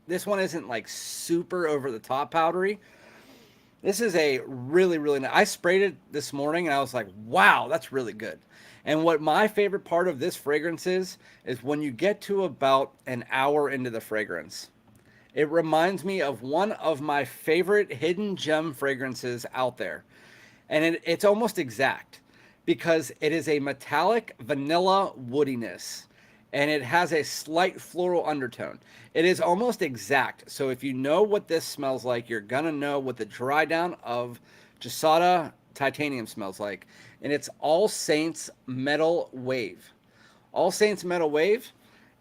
this one isn't like super over the top powdery. This is a really, really nice. I sprayed it this morning and I was like, wow, that's really good. And what my favorite part of this fragrance is when you get to about an hour into the fragrance, it reminds me of one of my favorite hidden gem fragrances out there. And it's almost exact because it is a metallic vanilla woodiness and it has a slight floral undertone. It is almost exact. So if you know what this smells like, you're going to know what the dry down of Gisada Titanium smells like. And it's All Saints Metal Wave. All Saints Metal Wave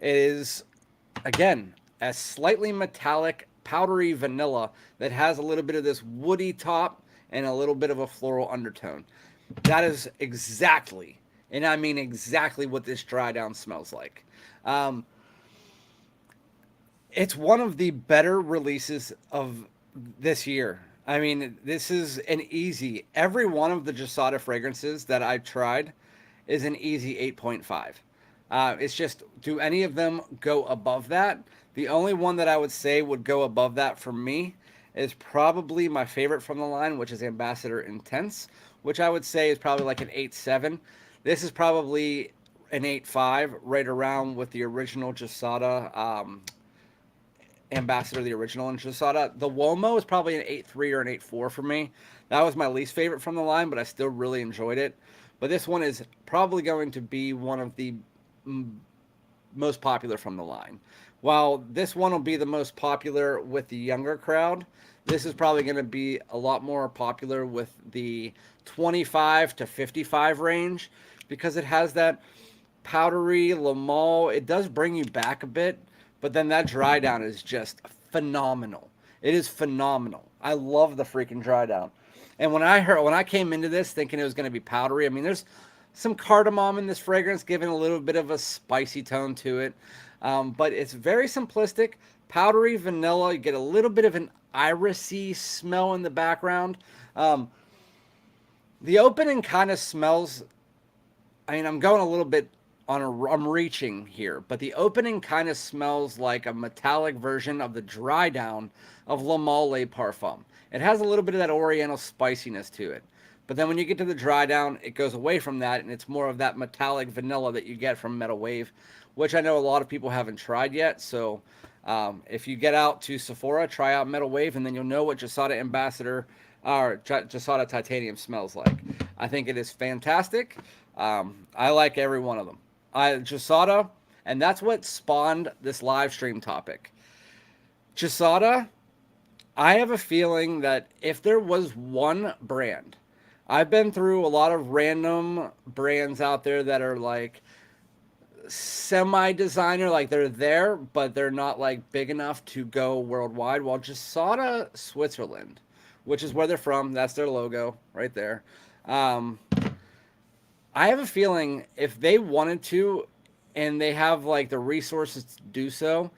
is, again, a slightly metallic, powdery vanilla that has a little bit of this woody top and a little bit of a floral undertone. That is exactly, and I mean exactly, what this dry down smells like. Um, it's one of the better releases of this year. I mean, this is an easy. Every one of the Gisada fragrances that I've tried is an easy 8.5. It's just, do any of them go above that? The only one that I would say would go above that for me is probably my favorite from the line, which is Ambassador Intense, which I would say is probably like an 8.7. This is probably an 8.5, right around with the original Gisada Ambassador, the original in Gisada. The Uomo is probably an 8.3 or an 8.4 for me. That was my least favorite from the line, but I still really enjoyed it. But this one is probably going to be one of the most popular from the line. While this one will be the most popular with the younger crowd, this is probably going to be a lot more popular with the 25 to 55 range because it has that powdery Le Male. It does bring you back a bit, but then that dry down is just phenomenal. It is phenomenal. I love the freaking dry down. And when I came into this thinking it was going to be powdery, I mean, there's some cardamom in this fragrance, giving a little bit of a spicy tone to it. But it's very simplistic, powdery vanilla. You get a little bit of an irisy smell in the background. The opening kind of smells. I mean, I'm going a little bit I'm reaching here, but the opening kind of smells like a metallic version of the dry down of Le Male Le Parfum. It has a little bit of that oriental spiciness to it. But then when you get to the dry down, it goes away from that, and it's more of that metallic vanilla that you get from Metal Wave, which I know a lot of people haven't tried yet. So if you get out to Sephora, try out Metal Wave, and then you'll know what Gisada Ambassador or Gisada Titanium smells like. I think it is fantastic. I like every one of them. Gisada, and that's what spawned this live stream topic. Gisada, I have a feeling that if there was one brand, I've been through a lot of random brands out there that are like semi-designer, like they're there, but they're not like big enough to go worldwide. Well, Gisada Switzerland, which is where they're from, that's their logo right there. I have a feeling if they wanted to and they have like the resources to do so,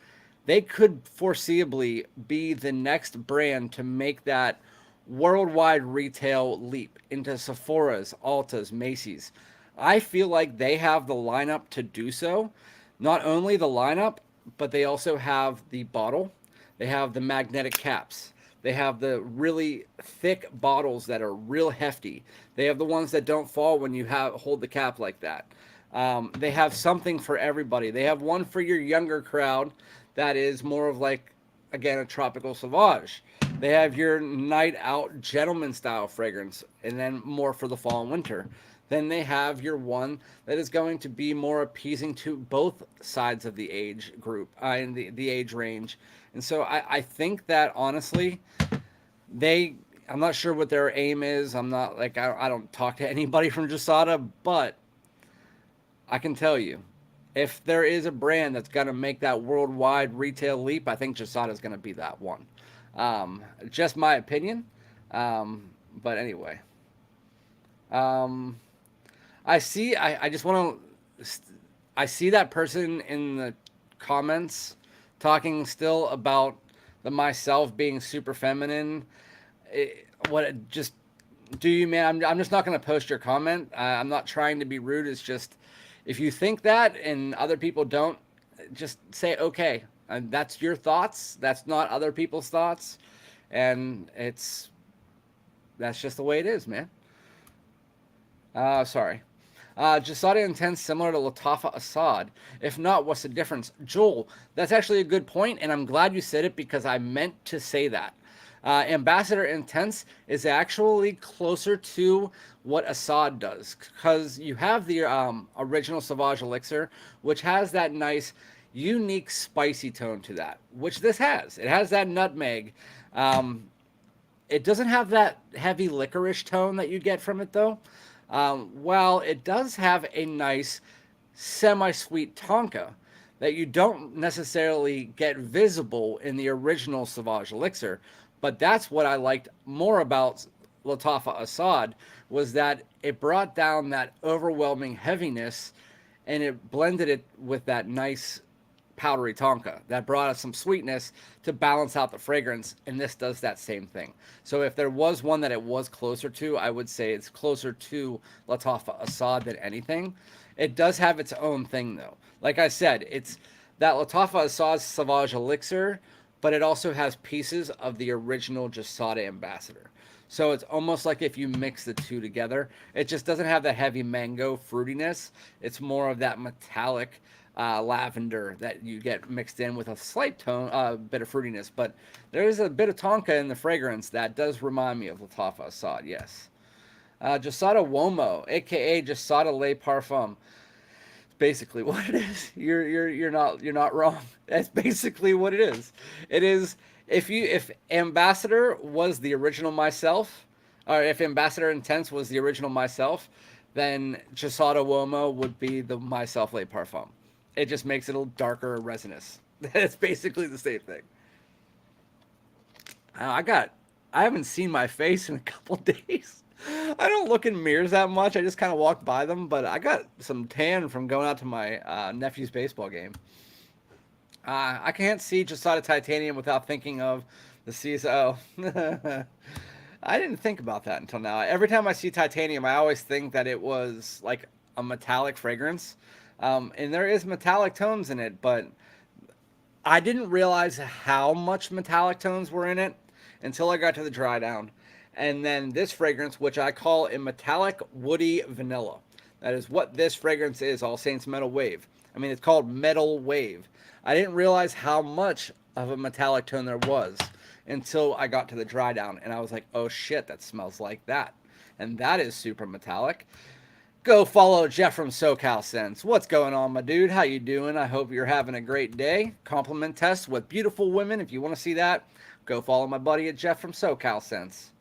they could foreseeably be the next brand to make that worldwide retail leap into Sephora's, Ulta's, Macy's. I feel like they have the lineup to do so. Not only the lineup, but they also have the bottle. They have the magnetic caps. They have the really thick bottles that are real hefty. They have the ones that don't fall when you hold the cap like that. They have something for everybody. They have one for your younger crowd that is more of like, again, a tropical sauvage. They have your night out gentleman style fragrance, and then more for the fall and winter. Then they have your one that is going to be more appeasing to both sides of the age group and the age range. And so I think that honestly, I'm not sure what their aim is. I'm not like I don't talk to anybody from Gisada, but I can tell you, if there is a brand that's going to make that worldwide retail leap, I think Gisada is going to be that one. Just my opinion. But anyway, um, I see. I just want to. I see that person in the comments talking still about the myself being super feminine. What it just do you, man? I'm just not going to post your comment. I'm not trying to be rude. It's just if you think that and other people don't, just say okay. And that's your thoughts. That's not other people's thoughts, and that's just the way it is, man. Sorry. Gisada Intense similar to Latafa Assad. If not, what's the difference? Joel, that's actually a good point, and I'm glad you said it because I meant to say that. Ambassador Intense is actually closer to what Assad does because you have the original Sauvage Elixir, which has that nice, unique, spicy tone to that, which this has. It has that nutmeg. It doesn't have that heavy licorice tone that you get from it, though. While it does have a nice semi-sweet tonka that you don't necessarily get visible in the original Sauvage Elixir, but that's what I liked more about Latafa Assad was that it brought down that overwhelming heaviness and it blended it with that nice powdery tonka that brought us some sweetness to balance out the fragrance, and this does that same thing. So if there was one that it was closer to, I would say it's closer to Latafa Assad than anything. It does have its own thing though. Like I said, it's that Latafa Assad Sauvage Elixir, but it also has pieces of the original Gisada Ambassador. So it's almost like if you mix the two together, it just doesn't have the heavy mango fruitiness. It's more of that metallic lavender that you get mixed in with a slight tone, bit of fruitiness. But there is a bit of tonka in the fragrance that does remind me of Latafa Assad, yes. Gisada Uomo, aka Gisada Le Parfum. It's basically what it is. You're not wrong. That's basically what it is. It is if Ambassador was the original myself, or if Ambassador Intense was the original myself, then Gisada Uomo would be the Myself Le Parfum. It just makes it a little darker resinous. It's basically the same thing. I haven't seen my face in a couple days. I don't look in mirrors that much. I just kind of walk by them, but I got some tan from going out to my nephew's baseball game. I can't see Gisada Titanium without thinking of the CSO. I didn't think about that until now. Every time I see Titanium, I always think that it was like a metallic fragrance. And there is metallic tones in it, but I didn't realize how much metallic tones were in it until I got to the dry down. And then this fragrance, which I call a metallic woody vanilla. That is what this fragrance is, All Saints Metal Wave. I mean, it's called Metal Wave. I didn't realize how much of a metallic tone there was until I got to the dry down. And I was like, oh shit, that smells like that. And that is super metallic. Go follow Jeff from SoCal Sense. What's going on, my dude? How you doing? I hope you're having a great day. Compliment test with beautiful women. If you want to see that, go follow my buddy at Jeff from SoCal Sense.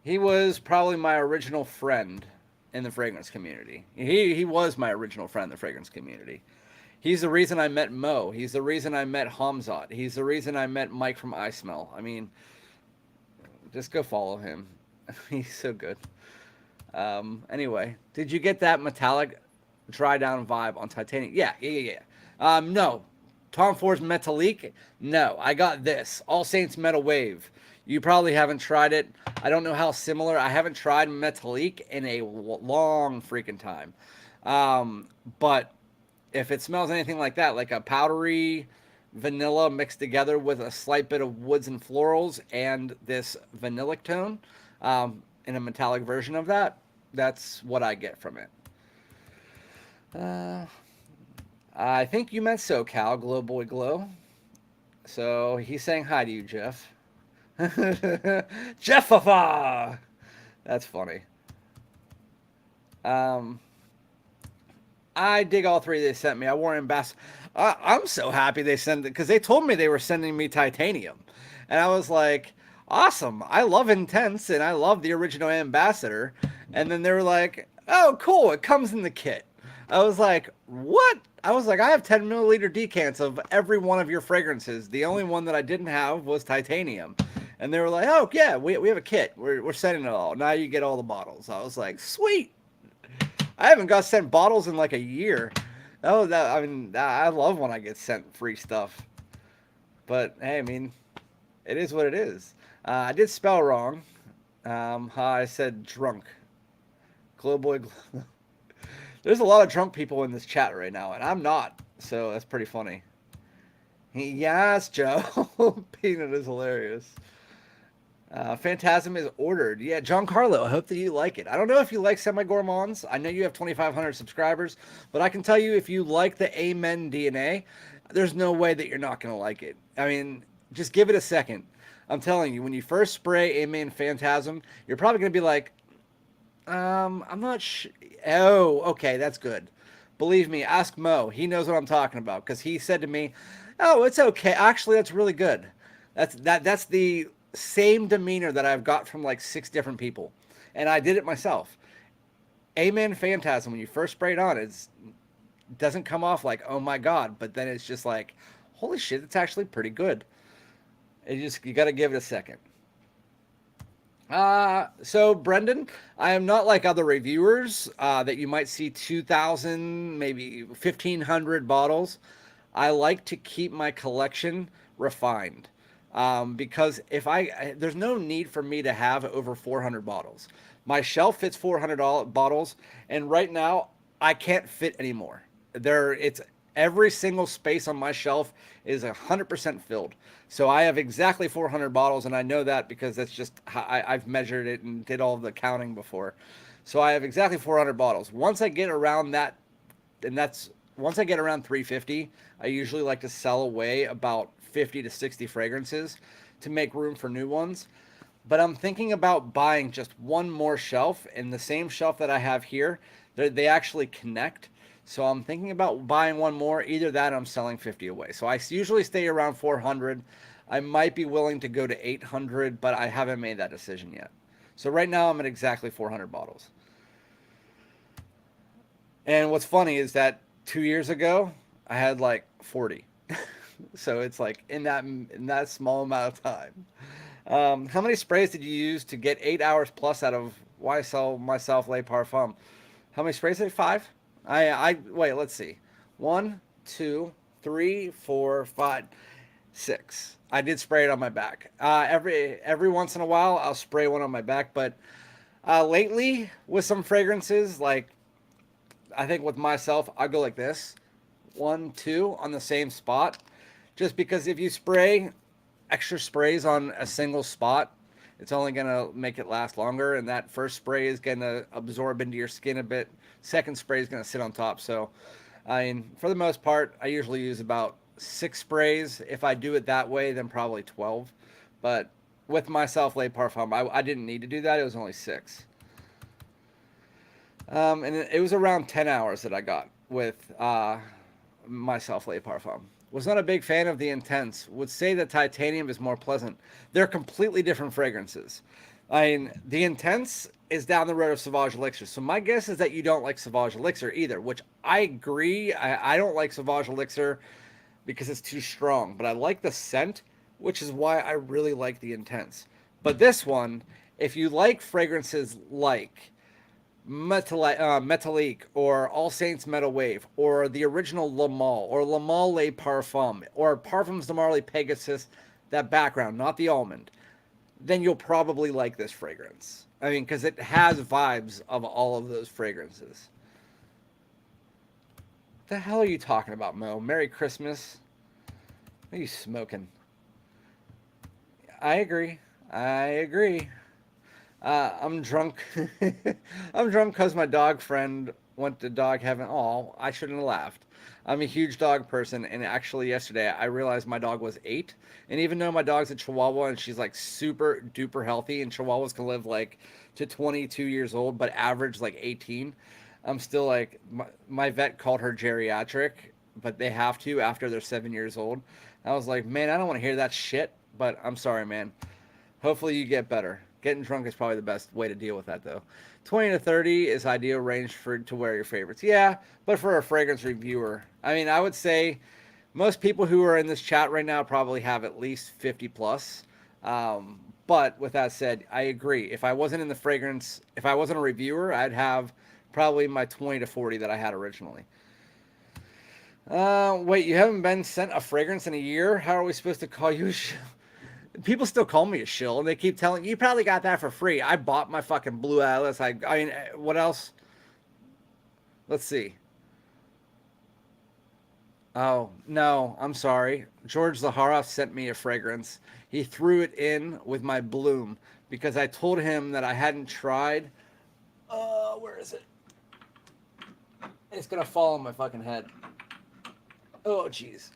He was probably my original friend in the fragrance community. He was my original friend in the fragrance community. He's the reason I met Mo. He's the reason I met Hamzat. He's the reason I met Mike from I Smell. I mean, just go follow him. He's so good. Anyway, did you get that metallic dry down vibe on Titanium? Yeah. No. Tom Ford's Metallique? No. I got this. All Saints Metal Wave. You probably haven't tried it. I don't know how similar. I haven't tried Metallique in a long freaking time. But if it smells anything like that, like a powdery vanilla mixed together with a slight bit of woods and florals and this vanillic tone, in a metallic version of that, that's what I get from it. I think you meant SoCal, Glow Boy Glow. So he's saying hi to you, Jeff. Jeffafa! That's funny. I dig all three they sent me. I wore Ambassador. I'm so happy they sent it because they told me they were sending me Titanium. And I was like, awesome. I love Intense and I love the original Ambassador. And then they were like, oh, cool. It comes in the kit. I was like, what? I was like, I have 10 milliliter decants of every one of your fragrances. The only one that I didn't have was Titanium. And they were like, oh, yeah, we have a kit. We're sending it all. Now you get all the bottles. I was like, sweet. I haven't got sent bottles in like a year. Oh, that I mean, I love when I get sent free stuff. But hey, I mean, it is what it is. I did spell wrong. I said drunk. Glow boy. There's a lot of drunk people in this chat right now, and I'm not. So that's pretty funny. Yes, Joe. Peanut is hilarious. Phantasm is ordered. Yeah, John Carlo, I hope that you like it. I don't know if you like semi-gourmands. I know you have 2,500 subscribers, but I can tell you if you like the Amen DNA, there's no way that you're not going to like it. I mean, just give it a second. I'm telling you, when you first spray Amen Phantasm, you're probably going to be like, I'm not sure. Oh, okay, that's good. Believe me, ask Mo. He knows what I'm talking about because he said to me, "Oh, it's okay. Actually, that's really good." That's the same demeanor that I've got from like 6 different people, and I did it myself. Amen Phantasm. When you first spray it on, it doesn't come off like oh my god, but then it's just like holy shit, it's actually pretty good. You got to give it a second. So Brendan, I am not like other reviewers that you might see 2,000, maybe 1,500 bottles. I like to keep my collection refined because there's no need for me to have over 400 bottles. My shelf fits 400 bottles, and right now I can't fit anymore. It's every single space on my shelf is 100% filled. So I have exactly 400 bottles, and I know that because that's just I've measured it and did all the counting before. So I have exactly 400 bottles. Once I get around that, and that's once I get around 350, I usually like to sell away about 50 to 60 fragrances to make room for new ones. But I'm thinking about buying just one more shelf, and the same shelf that I have here, they actually connect. So I'm thinking about buying one more. Either that or I'm selling 50 away. So I usually stay around 400. I might be willing to go to 800, but I haven't made that decision yet. So right now I'm at exactly 400 bottles. And what's funny is that 2 years ago, I had like 40. So it's like in that small amount of time. How many sprays did you use to get 8 hours plus out of YSL Myself Le Parfum? How many sprays did 5? I wait. Let's see. 1, 2, 3, 4, 5, 6. I did spray it on my back. Every once in a while, I'll spray one on my back. But lately, with some fragrances, like I think with myself, I go like this: 1, 2 on the same spot. Just because if you spray extra sprays on a single spot, it's only going to make it last longer, and that first spray is going to absorb into your skin a bit. Second spray is going to sit on top. So, I mean, for the most part, I usually use about 6 sprays. If I do it that way, then probably 12. But with Myself Le Parfum, I didn't need to do that. It was only 6. And it was around 10 hours that I got with Myself Le Parfum. Was not a big fan of the Intense. Would say that Titanium is more pleasant. They're completely different fragrances. I mean, the Intense is down the road of Sauvage Elixir. So my guess is that you don't like Sauvage Elixir either, which I agree. I don't like Sauvage Elixir because it's too strong. But I like the scent, which is why I really like the Intense. But this one, if you like fragrances like Metallique or All Saints Metal Wave or the original Le Male or Le Male Le Parfum or Parfums de Marly Pegasus, that background, not the almond, then you'll probably like this fragrance. I mean, because it has vibes of all of those fragrances. What the hell are you talking about, Mo? Merry Christmas. What are you smoking? I agree. I agree. I'm drunk. I'm drunk because my dog friend went to dog heaven. Oh, I shouldn't have laughed. I'm a huge dog person, and actually yesterday I realized my dog was 8. And even though my dog's a Chihuahua and she's like super duper healthy, and Chihuahuas can live like to 22 years old, but average like 18, I'm still like my vet called her geriatric, but they have to after they're 7 years old. I was like, man, I don't want to hear that shit, but I'm sorry, man. Hopefully you get better. Getting drunk is probably the best way to deal with that, though. 20 to 30 is ideal range for to wear your favorites. Yeah, but for a fragrance reviewer, I mean, I would say most people who are in this chat right now probably have at least 50 plus. But with that said, I agree. If I wasn't in the fragrance, if I wasn't a reviewer, I'd have probably my 20 to 40 that I had originally. Wait, you haven't been sent a fragrance in a year? How are we supposed to call you a shill? People still call me a shill, and they keep telling you probably got that for free. I bought my fucking Blue Atlas. I mean, what else? Let's see. Oh, no, I'm sorry. George Zaharoff sent me a fragrance. He threw it in with my Bloom because I told him that I hadn't tried. Where is it? It's gonna fall on my fucking head. Oh, jeez.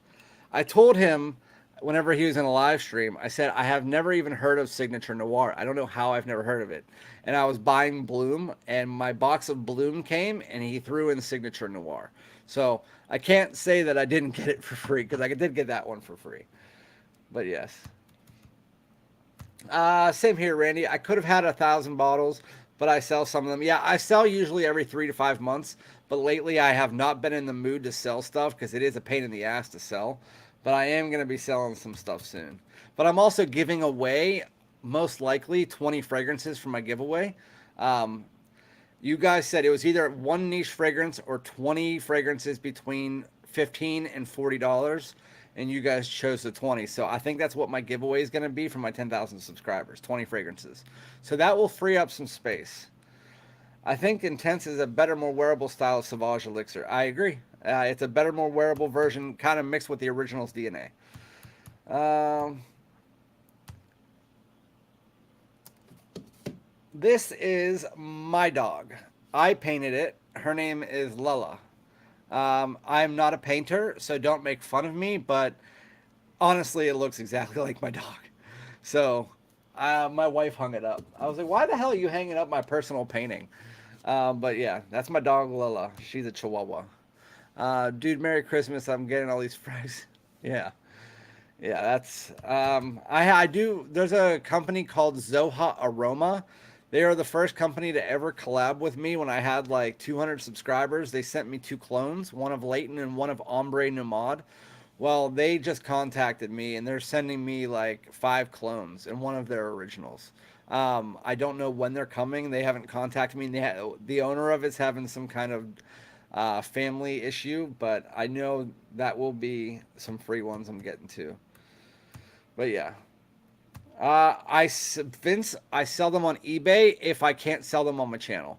I told him whenever he was in a live stream, I said, I have never even heard of Signature Noir. I don't know how I've never heard of it. And I was buying Bloom, and my box of Bloom came, and he threw in Signature Noir. So I can't say that I didn't get it for free, because I did get that one for free. But yes. Same here, Randy. I could have had 1,000 bottles, but I sell some of them. Yeah, I sell usually every 3 to 5 months, but lately I have not been in the mood to sell stuff because it is a pain in the ass to sell. But I am going to be selling some stuff soon. But I'm also giving away, most likely, 20 fragrances for my giveaway. You guys said it was either one niche fragrance or 20 fragrances between $15 and $40, and you guys chose the 20. So I think that's what my giveaway is going to be for my 10,000 subscribers, 20 fragrances. So that will free up some space. I think Intense is a better, more wearable style of Sauvage Elixir. I agree. It's a better, more wearable version, kind of mixed with the original's DNA. This is my dog. I painted it. Her name is Lella. I'm not a painter, so don't make fun of me, but honestly, it looks exactly like my dog. So my wife hung it up. I was like, why the hell are you hanging up my personal painting? But yeah, that's my dog, Lilla. She's a Chihuahua. Dude, Merry Christmas. I'm getting all these frags. Yeah. Yeah, that's I do. There's a company called Zoha Aroma. They are the first company to ever collab with me when I had like 200 subscribers. They sent me two clones, one of Leighton and one of Ombre Nomad. Well, they just contacted me and they're sending me like 5 clones and one of their originals. I don't know when they're coming. They haven't contacted me. The owner of it's having some kind of family issue, but I know that will be some free ones I'm getting to. But yeah, Vince, I sell them on eBay if I can't sell them on my channel.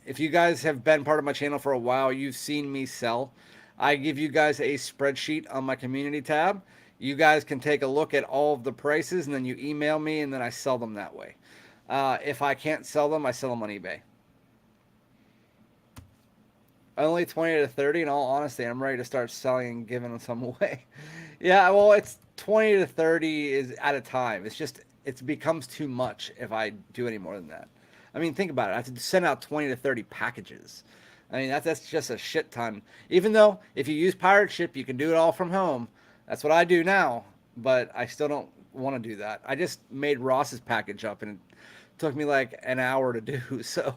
If you guys have been part of my channel for a while, you've seen me sell. I give you guys a spreadsheet on my community tab. You guys can take a look at all of the prices and then you email me and then I sell them that way. If I can't sell them, I sell them on eBay. Only 20 to 30. In all honesty, I'm ready to start selling and giving some away. Yeah, well, it's 20 to 30 is at a time. It's just, it becomes too much if I do any more than that. I mean, think about it. I have to send out 20 to 30 packages. I mean, that's just a shit ton. Even though if you use pirate ship, you can do it all from home. That's what I do now, but I still don't want to do that. I just made Ross's package up and it took me like an hour to do. So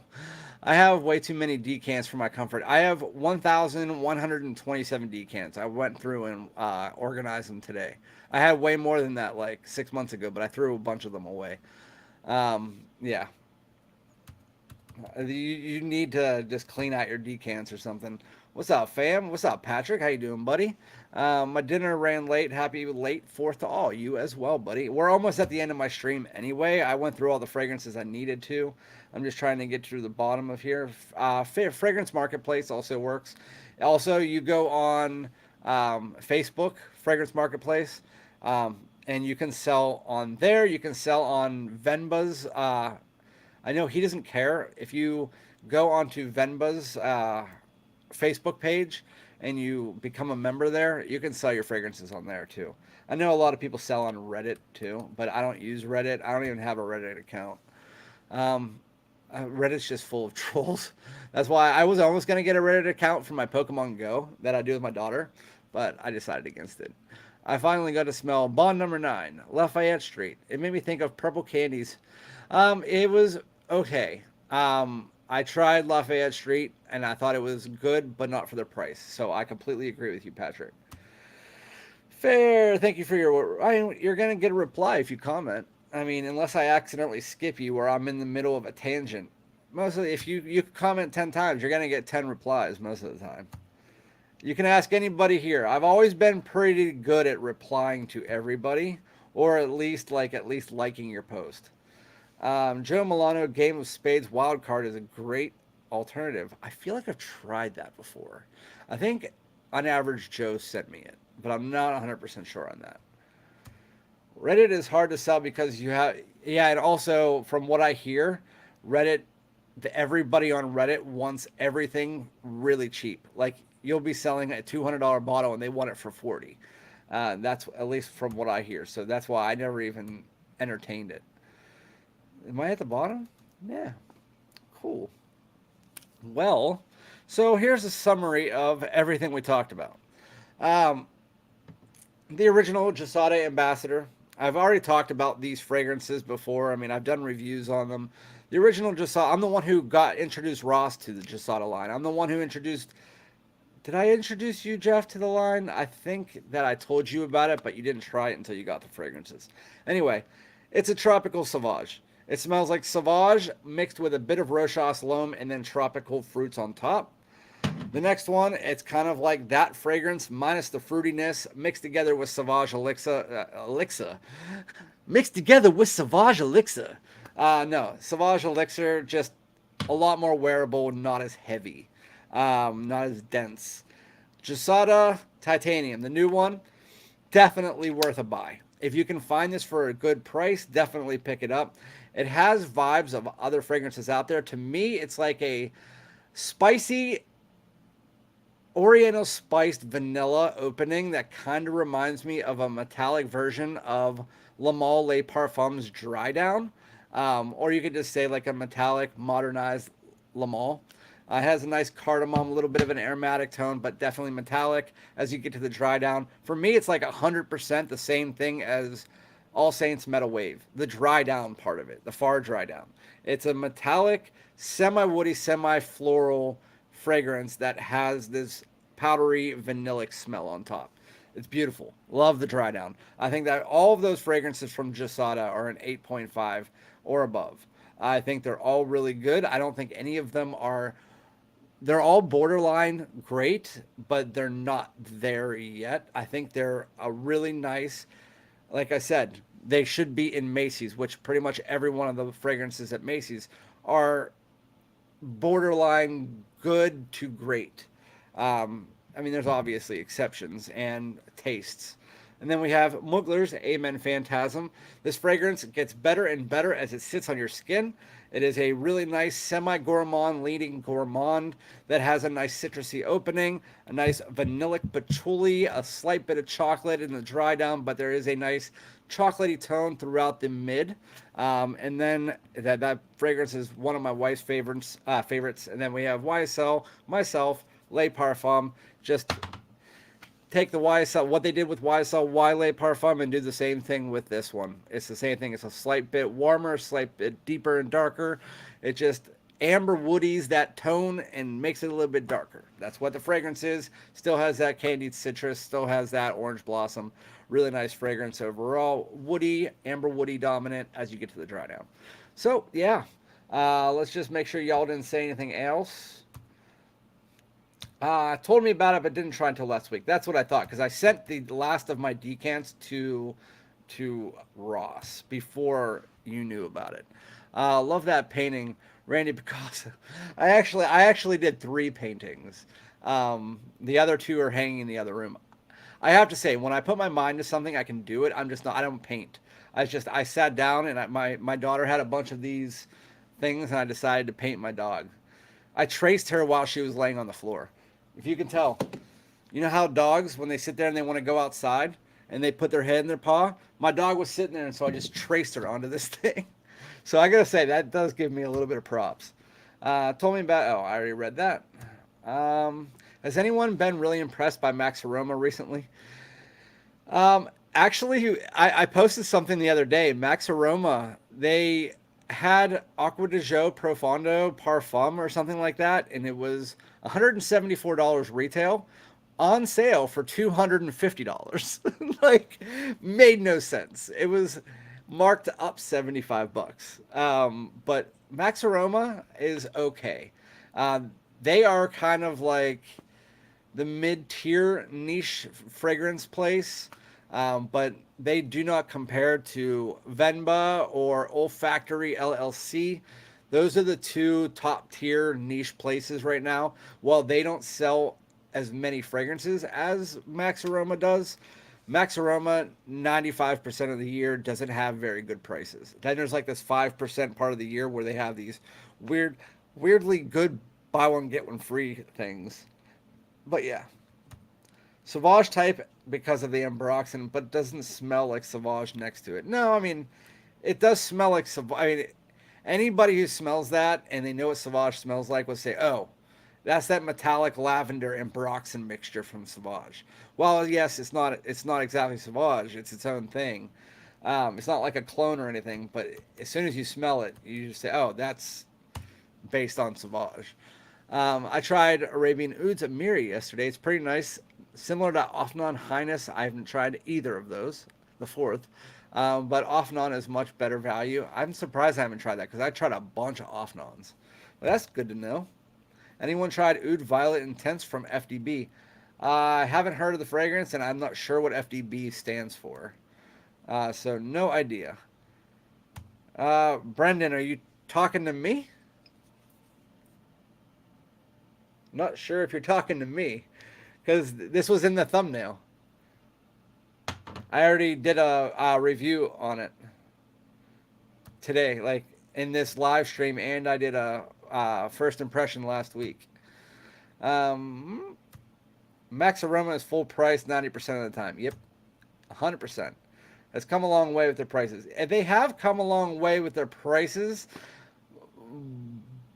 I have way too many decants for my comfort. I have 1,127 decants. I went through and organized them today. I had way more than that like 6 months ago, but I threw a bunch of them away. Yeah. You need to just clean out your decants or something. What's up, fam? What's up, Patrick? How you doing, buddy? My dinner ran late. Happy late 4th to all. You as well, buddy. We're almost at the end of my stream anyway. I went through all the fragrances I needed to. I'm just trying to get to the bottom of here. Fragrance Marketplace also works. Also, you go on Facebook, Fragrance Marketplace, and you can sell on there. You can sell on Venba's. I know he doesn't care if you go onto Venba's Facebook page and you become a member there. You can sell your fragrances on there too. I know a lot of people sell on Reddit too, but I don't use Reddit. I don't even have a Reddit account. Reddit's just full of trolls. That's why I was almost going to get a Reddit account for my Pokemon Go that I do with my daughter, but I decided against it. I finally got to smell Bond Number 9, Lafayette Street. It made me think of purple candies. It was okay. I tried Lafayette Street and I thought it was good, but not for the price. So I completely agree with you, Patrick. Fair. Thank you for your. You're gonna get a reply if you comment. I mean, unless I accidentally skip you or I'm in the middle of a tangent. Mostly, if you comment 10 times, you're gonna get 10 replies most of the time. You can ask anybody here. I've always been pretty good at replying to everybody, or at least liking your post. Joe Milano Game of Spades Wildcard is a great alternative. I feel like I've tried that before. I think on average Joe sent me it, but I'm not 100% sure on that. Reddit is hard to sell because you have, yeah, and also from what I hear, Reddit, everybody on Reddit wants everything really cheap. Like you'll be selling a $200 bottle and they want it for 40. That's at least from what I hear. So that's why I never even entertained it. Am I at the bottom? Yeah. Cool. Well, so here's a summary of everything we talked about. Um, the original Gisada Ambassador. I've already talked about these fragrances before. I mean, I've done reviews on them. The original Gisada, I'm the one who got introduced Ross to the Gisada line. I'm the one who introduced. Did I introduce you, Jeff, to the line? I think that I told you about it, but you didn't try it until you got the fragrances. Anyway, it's a tropical sauvage. It smells like sauvage mixed with a bit of Rochas L'Homme and then tropical fruits on top. The next one, it's kind of like that fragrance minus the fruitiness mixed together with Sauvage Elixir. Mixed together with Sauvage Elixir. No, Sauvage Elixir, just a lot more wearable, not as heavy, not as dense. Gisada Titanium, the new one, definitely worth a buy. If you can find this for a good price, definitely pick it up. It has vibes of other fragrances out there. To me, it's like a spicy Oriental spiced vanilla opening that kind of reminds me of a metallic version of Le Parfum's Dry Down. Or you could just say like a metallic modernized Le it has a nice cardamom, a little bit of an aromatic tone, but definitely metallic as you get to the dry down. For me, it's like 100% the same thing as All Saints Metal Wave, the dry down part of it, the far dry down. It's a metallic, semi-woody, semi-floral fragrance that has this powdery vanillic smell on top. It's beautiful. Love the dry down. I think that all of those fragrances from Gisada are an 8.5 or above. I think they're all really good. I don't think any of them are. They're all borderline great, but they're not there yet. I think they're a really nice, like I said, they should be in Macy's, which pretty much every one of the fragrances at Macy's are borderline good to great. I mean, there's obviously exceptions and tastes. And then we have Muglar's A Men Fantasm. This fragrance gets better and better as it sits on your skin. It is a really nice semi-gourmand leading gourmand that has a nice citrusy opening, a nice vanillic patchouli, a slight bit of chocolate in the dry down, but there is a nice chocolatey tone throughout the mid. And then that fragrance is one of my wife's favorites. And then we have YSL Myself Le Parfum. Just take the YSL, what they did with YSL Le Parfum, and do the same thing with this one. It's the same thing. It's a slight bit warmer, slight bit deeper and darker. It just amber woodies that tone and makes it a little bit darker. That's what the fragrance is. Still has that candied citrus, still has that orange blossom. Really nice fragrance overall. Woody, amber woody dominant as you get to the dry down. So, yeah. Let's just make sure y'all didn't say anything else. Told me about it, but didn't try until last week. That's what I thought, because I sent the last of my decants to Ross before you knew about it. Love that painting, Randy, because I actually did 3 paintings. The other 2 are hanging in the other room. I have to say, when I put my mind to something, I can do it. I don't paint. I sat down and my daughter had a bunch of these things, and I decided to paint my dog. I traced her while she was laying on the floor. If you can tell, you know how dogs, when they sit there and they want to go outside and they put their head in their paw? My dog was sitting there, and so I just traced her onto this thing. So I got to say, that does give me a little bit of props. Told me about, I already read that. Has anyone been really impressed by Max Aroma recently? Actually, I posted something the other day. Max Aroma, they had Aqua de Jo Profondo Parfum or something like that, and it was $174 retail on sale for $250. Like, made no sense. It was marked up 75 bucks. But Max Aroma is okay. They are kind of like the mid-tier niche fragrance place, but they do not compare to Venba or Olfactory LLC. Those are the two top-tier niche places right now. While they don't sell as many fragrances as Max Aroma does, Max Aroma 95% of the year doesn't have very good prices. Then there's like this 5% part of the year where they have these weirdly good buy one get one free things. But yeah, Sauvage type because of the ambroxan, but doesn't smell like Sauvage next to it. No, I mean, it does smell like Sauvage. I mean, anybody who smells that and they know what Sauvage smells like will say, "Oh, that's that metallic lavender ambroxan mixture from Sauvage." Well, yes, it's not exactly Sauvage. It's its own thing. It's not like a clone or anything. But as soon as you smell it, you just say, "Oh, that's based on Sauvage." I tried Arabian Ouds at Miri yesterday. It's pretty nice. Similar to Afnan Highness, I haven't tried either of those, the fourth. But Afnan is much better value. I'm surprised I haven't tried that because I tried a bunch of Afnans. But that's good to know. Anyone tried Oud Violet Intense from FDB? I haven't heard of the fragrance, and I'm not sure what FDB stands for. So no idea. Brendan, are you talking to me? Not sure if you're talking to me, because this was in the thumbnail. I already did a review on it today, like in this live stream, and I did a first impression last week. Um, Max Aroma is full price 90% of the time. Yep, 100%. Has come a long way with their prices. And they have come a long way with their prices,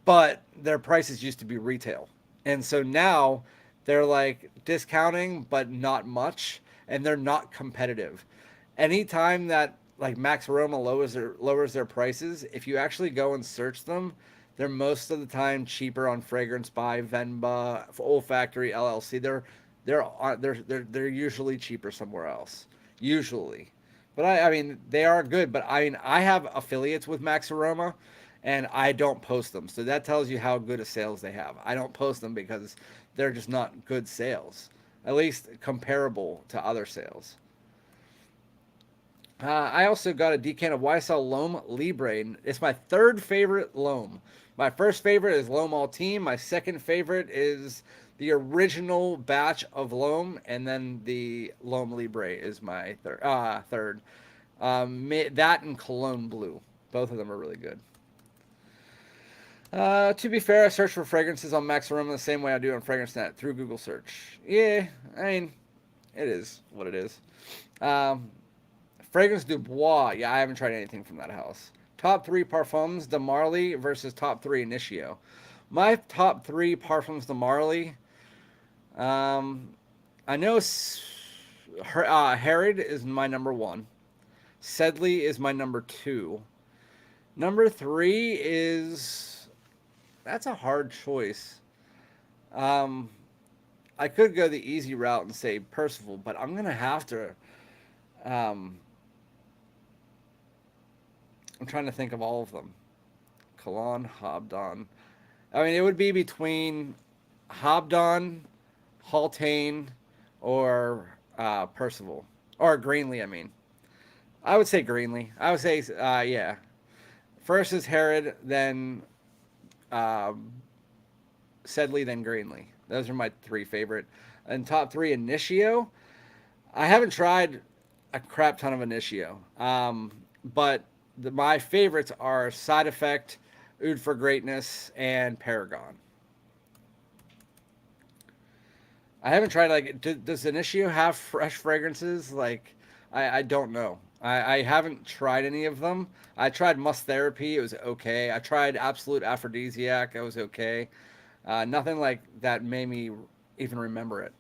but their prices used to be retail. And so now they're like discounting, but not much, and they're not competitive. Anytime that like Max Aroma lowers their prices, if you actually go and search them, they're most of the time cheaper on Fragrance by Venba, Olfactory LLC. They're usually cheaper somewhere else. Usually. But I mean they are good, but I mean I have affiliates with Max Aroma and I don't post them. So that tells you how good of sales they have. I don't post them because they're just not good sales. At least comparable to other sales. I also got a decant of YSL L'Homme Libre. It's my third favorite L'Homme. My first favorite is L'Homme Ultime. My second favorite is the original batch of L'Homme, and then the L'Homme Libre is my third. That and Cologne Blue. Both of them are really good. To be fair, I search for fragrances on Max Aroma the same way I do on FragranceNet through Google search. Yeah, I mean, it is what it is. Fragrance Du Bois. Yeah, I haven't tried anything from that house. Top 3 parfums de Marly versus top 3 Initio. My top 3 parfums de Marly. I know Herod is my number 1. Sedley is my number 2. Number 3 is... That's a hard choice. I could go the easy route and say Percival, but I'm going to have to... I'm trying to think of all of them. Cologne, Hobdon. I mean, it would be between Hobdon, Haltane, or Percival. Or Greenlee, I mean. I would say Greenlee. I would say, yeah. First is Herod, then Sedley, then Greenlee. Those are my 3 favorite. And top 3 Initio. I haven't tried a crap ton of Initio. But my favorites are Side Effect, Oud for Greatness, and Paragon. I haven't tried, like, does Initio have fresh fragrances? Like, I don't know. I haven't tried any of them. I tried Must Therapy. It was okay. I tried Absolute Aphrodisiac. It was okay. Nothing like that made me even remember it.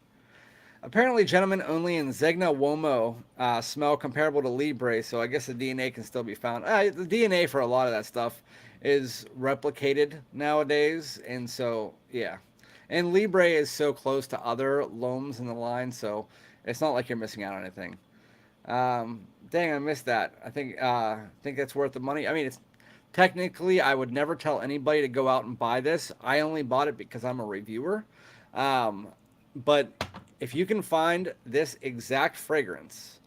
Apparently, gentlemen only in Zegna Uomo smell comparable to Libre, so I guess the DNA can still be found. The DNA for a lot of that stuff is replicated nowadays, and so yeah. And Libre is so close to other Loams in the line, so it's not like you're missing out on anything. Dang, I missed that. I think that's worth the money. I mean, it's technically I would never tell anybody to go out and buy this. I only bought it because I'm a reviewer. Um, but if you can find this exact fragrance,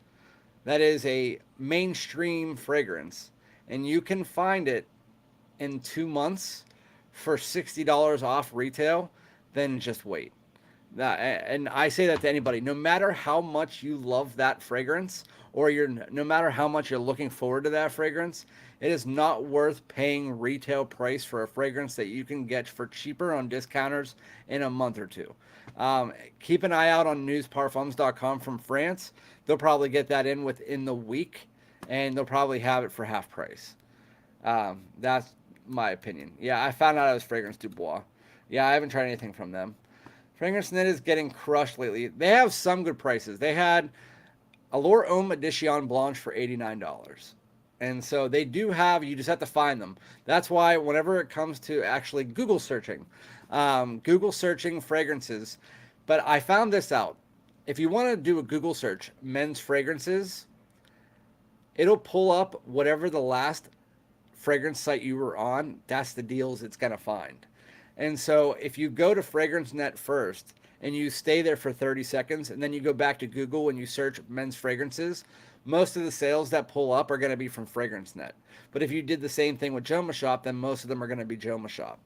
that is a mainstream fragrance, and you can find it in 2 months for $60 off retail, then just wait. And I say that to anybody, no matter how much you love that fragrance, or no matter how much you're looking forward to that fragrance, it is not worth paying retail price for a fragrance that you can get for cheaper on discounters in a month or two. Keep an eye out on newsparfums.com from France. They'll probably get that in within the week, and they'll probably have it for half price. That's my opinion. Yeah, I found out it was Fragrance Du Bois. Yeah, I haven't tried anything from them. Fragrance Net is getting crushed lately. They have some good prices. They had Allure Homme Edition Blanche for $89. And so they do have, you just have to find them. That's why whenever it comes to actually Google searching fragrances, but I found this out. If you want to do a Google search, men's fragrances, it'll pull up whatever the last fragrance site you were on. That's the deals it's going to find. And so if you go to FragranceNet first and you stay there for 30 seconds and then you go back to Google and you search men's fragrances, most of the sales that pull up are going to be from FragranceNet. But if you did the same thing with Joma Shop, then most of them are going to be Joma Shop.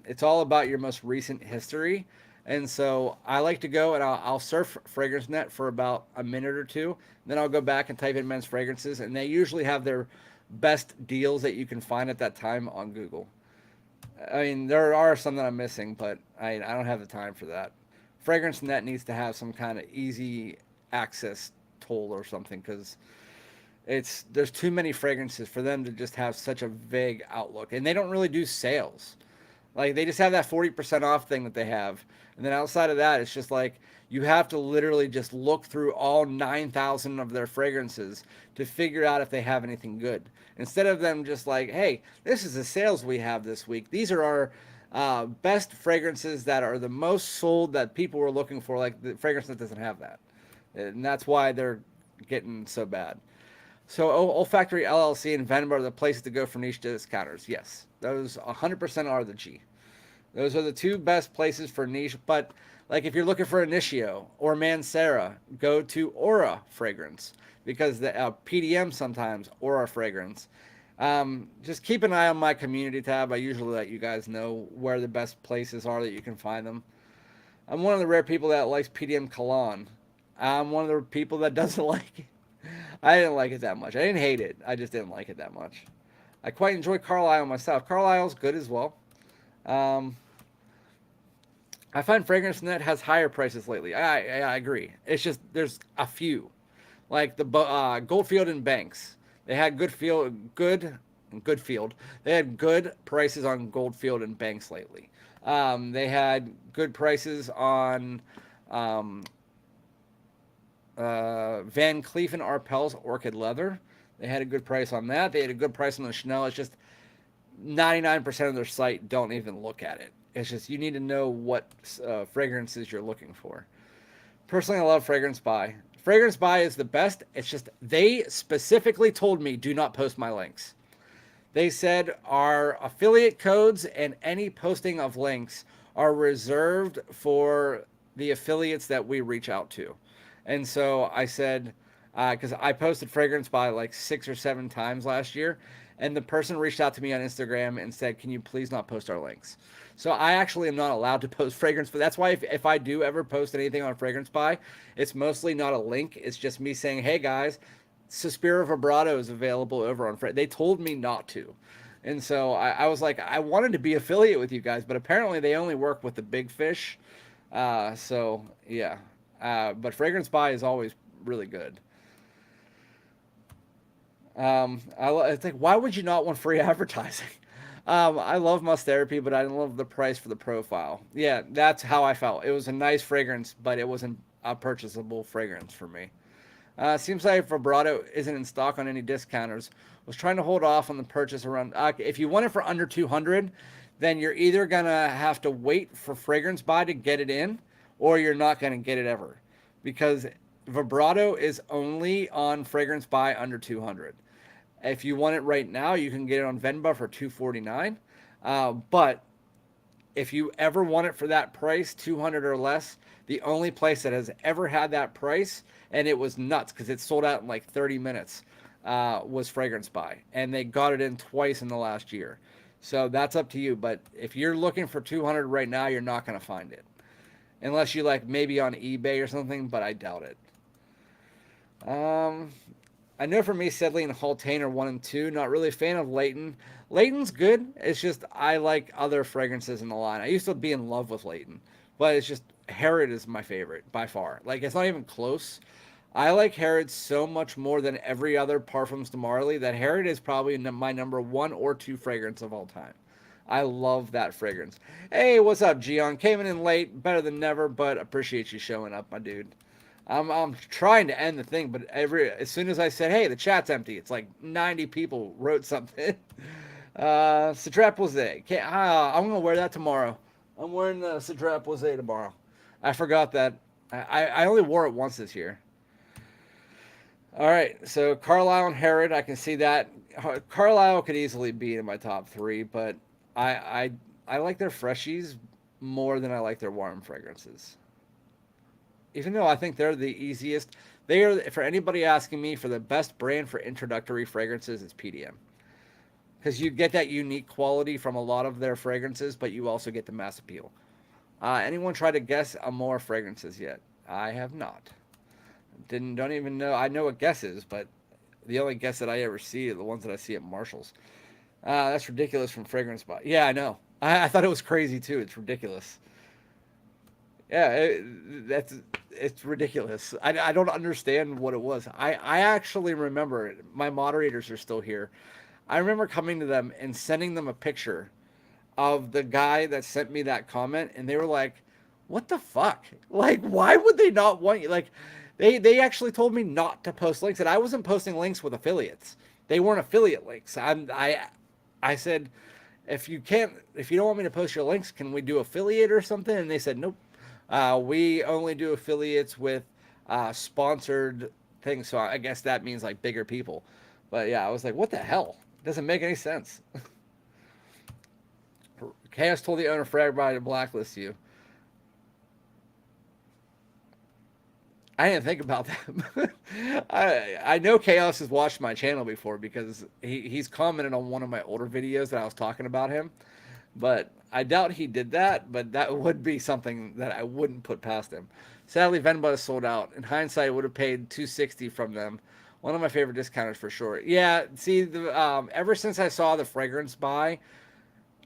It's all about your most recent history. And so I like to go and I'll surf FragranceNet for about a minute or two. Then I'll go back and type in men's fragrances, and they usually have their best deals that you can find at that time on Google. I mean, there are some that I'm missing, but I don't have the time for that. FragranceNet needs to have some kind of easy access tool or something, because there's too many fragrances for them to just have such a vague outlook, and they don't really do sales. Like, they just have that 40% off thing that they have, and then outside of that, it's just like you have to literally just look through all 9,000 of their fragrances to figure out if they have anything good. Instead of them just like, hey, this is the sales we have this week. These are our best fragrances that are the most sold that people were looking for. Like, the fragrance that doesn't have that. And that's why they're getting so bad. So Olfactory LLC and Venom are the places to go for niche discounters. Yes, those 100% are the G. Those are the two best places for niche. But like, if you're looking for Initio or Mancera, go to Aura Fragrance, because the PDM sometimes Aura Fragrance. Just keep an eye on my community tab. I usually let you guys know where the best places are that you can find them. I'm one of the rare people that likes PDM Cologne. I'm one of the people that doesn't like it. I didn't like it that much. I didn't hate it. I just didn't like it that much. I quite enjoy Carlisle myself. Carlisle's good as well. I find FragranceNet has higher prices lately. I agree. It's just there's a few, like the Goldfield and Banks. They had good field. They had good prices on Goldfield and Banks lately. They had good prices on Van Cleef and Arpels Orchid Leather. They had a good price on that. They had a good price on the Chanel. It's just 99% of their site don't even look at it. It's just, you need to know what fragrances you're looking for. Personally, I love Fragrance Buy. Fragrance Buy is the best. It's just, they specifically told me, do not post my links. They said our affiliate codes and any posting of links are reserved for the affiliates that we reach out to. And so I said, because I posted Fragrance Buy like 6 or 7 times last year, and the person reached out to me on Instagram and said, can you please not post our links? So I actually am not allowed to post fragrance, but that's why if I do ever post anything on Fragrance Buy, it's mostly not a link. It's just me saying, hey guys, Suspiro Vibrato is available over on They told me not to. And so I was like, I wanted to be affiliate with you guys, but apparently they only work with the big fish. So yeah. But Fragrance Buy is always really good. I think, why would you not want free advertising? I love Must Therapy, but I didn't love the price for the profile. Yeah, that's how I felt. It was a nice fragrance, but it wasn't a purchasable fragrance for me. Seems like Vibrato isn't in stock on any discounters. Was trying to hold off on the purchase around. If you want it for under 200, then you're either gonna have to wait for Fragrance Buy to get it in, or you're not gonna get it ever, because Vibrato is only on Fragrance Buy under 200. If you want it right now, you can get it on Venba for 249. But if you ever want it for that price, 200 or less, the only place that has ever had that price, and it was nuts because it sold out in like 30 minutes, was Fragrance Buy. And they got it in twice in the last year. So that's up to you. But if you're looking for 200 right now, you're not going to find it. Unless you like maybe on eBay or something, but I doubt it. I know for me, Sedley and Haultain are 1 and 2. Not really a fan of Leighton. Leighton's good. It's just I like other fragrances in the line. I used to be in love with Leighton, but it's just Herod is my favorite by far. Like it's not even close. I like Herod so much more than every other Parfums de Marly that Herod is probably my number 1 or 2 fragrance of all time. I love that fragrance. Hey, what's up, Gian? Came in late, better than never, but appreciate you showing up, my dude. I'm trying to end the thing, but as soon as I said, "Hey, the chat's empty," it's like 90 people wrote something. Citrap Posay. I'm gonna wear that tomorrow. I'm wearing the Citrap Posay tomorrow. I forgot that. I only wore it once this year. All right, so Carlisle and Herod, I can see that. Carlisle could easily be in my top 3, but I I, I like their freshies more than I like their warm fragrances. Even though I think they're the easiest, they are for anybody asking me for the best brand for introductory fragrances. It's PDM because you get that unique quality from a lot of their fragrances, but you also get the mass appeal. Anyone try to guess more fragrances yet? I have not. Don't even know. I know what Guess is, but the only Guess that I ever see are the ones that I see at Marshalls. That's ridiculous from Fragrance Spot. Yeah, I know. I thought it was crazy too. It's ridiculous. Yeah, it's ridiculous. I don't understand what it was. I actually remember it. My moderators are still here. I remember coming to them and sending them a picture of the guy that sent me that comment, and they were like, "What the fuck? Like, why would they not want you?" Like, they actually told me not to post links, and I wasn't posting links with affiliates. They weren't affiliate links. I said, if you don't want me to post your links, can we do affiliate or something? And they said, nope. We only do affiliates with sponsored things. So I guess that means like bigger people. But yeah, I was like, what the hell? Doesn't make any sense. Chaos told the owner for everybody to blacklist you. I didn't think about that. I know Chaos has watched my channel before because he's commented on one of my older videos that I was talking about him. But I doubt he did that, but that would be something that I wouldn't put past him. Sadly, Venba is sold out. In hindsight, I would have paid 260 from them. One of my favorite discounters for sure. Yeah, see, ever since I saw the Fragrance Buy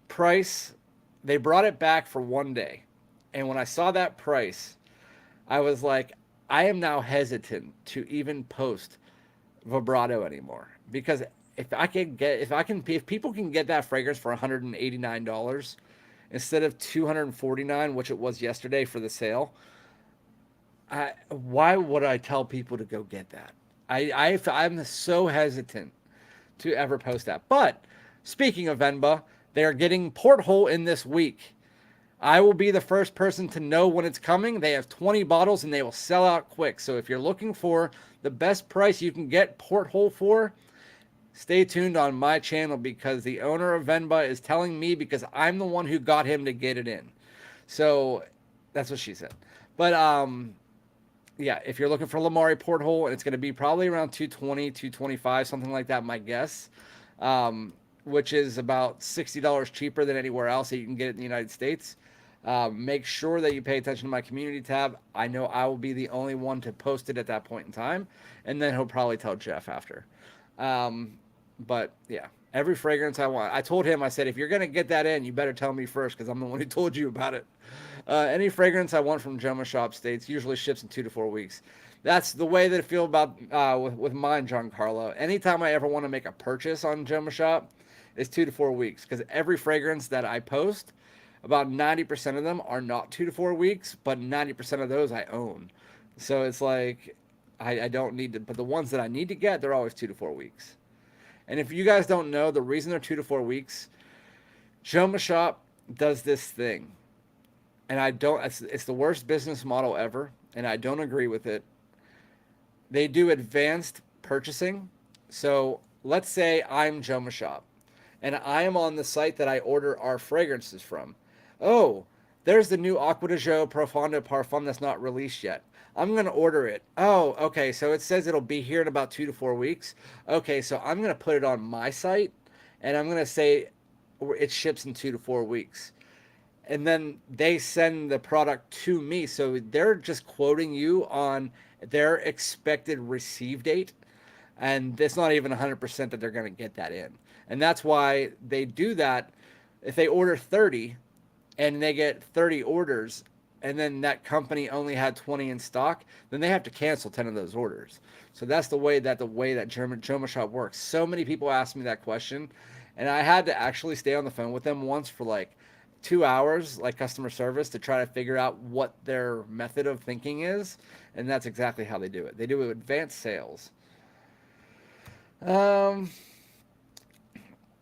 price, they brought it back for 1 day. And when I saw that price, I was like, I am now hesitant to even post Vibrato anymore because if people can get that fragrance for $189 instead of $249, which it was yesterday for the sale, why would I tell people to go get that? I'm so hesitant to ever post that. But speaking of Venba, they are getting Porthole in this week. I will be the first person to know when it's coming. They have 20 bottles and they will sell out quick. So if you're looking for the best price you can get Porthole for, stay tuned on my channel because the owner of Venba is telling me because I'm the one who got him to get it in. So that's what she said. But yeah, if you're looking for Lamari Porthole, and it's going to be probably around 220, 225, something like that, my guess, which is about $60 cheaper than anywhere else that you can get it in the United States. Make sure that you pay attention to my community tab. I know I will be the only one to post it at that point in time, and then he'll probably tell Jeff after. But yeah, every fragrance I want. I told him, I said, if you're going to get that in, you better tell me first because I'm the one who told you about it. Any fragrance I want from Gema Shop States usually ships in 2 to 4 weeks. That's the way that I feel about with mine, Giancarlo. Anytime I ever want to make a purchase on Gema Shop, is 2 to 4 weeks, because every fragrance that I post, about 90% of them are not 2 to 4 weeks, but 90% of those I own. So it's like I don't need to, but the ones that I need to get, they're always 2 to 4 weeks. And if you guys don't know, the reason they're 2 to 4 weeks, Joma Shop does this thing, and I don't. It's the worst business model ever, and I don't agree with it. They do advanced purchasing. So let's say I'm Joma Shop, and I am on the site that I order our fragrances from. Oh, there's the new Acqua di Gio Profondo Parfum that's not released yet. I'm going to order it. Oh, okay. So it says it'll be here in about 2 to 4 weeks. Okay, so I'm going to put it on my site, and I'm going to say it ships in 2 to 4 weeks. And then they send the product to me. So they're just quoting you on their expected receive date. And it's not even 100% that they're going to get that in. And that's why they do that. If they order 30 and they get 30 orders, and then that company only had 20 in stock, then they have to cancel 10 of those orders. So that's the way that Joma Shop works. So many people ask me that question, and I had to actually stay on the phone with them once for like 2 hours, like customer service, to try to figure out what their method of thinking is, and that's exactly how they do it. They do advanced sales. Um,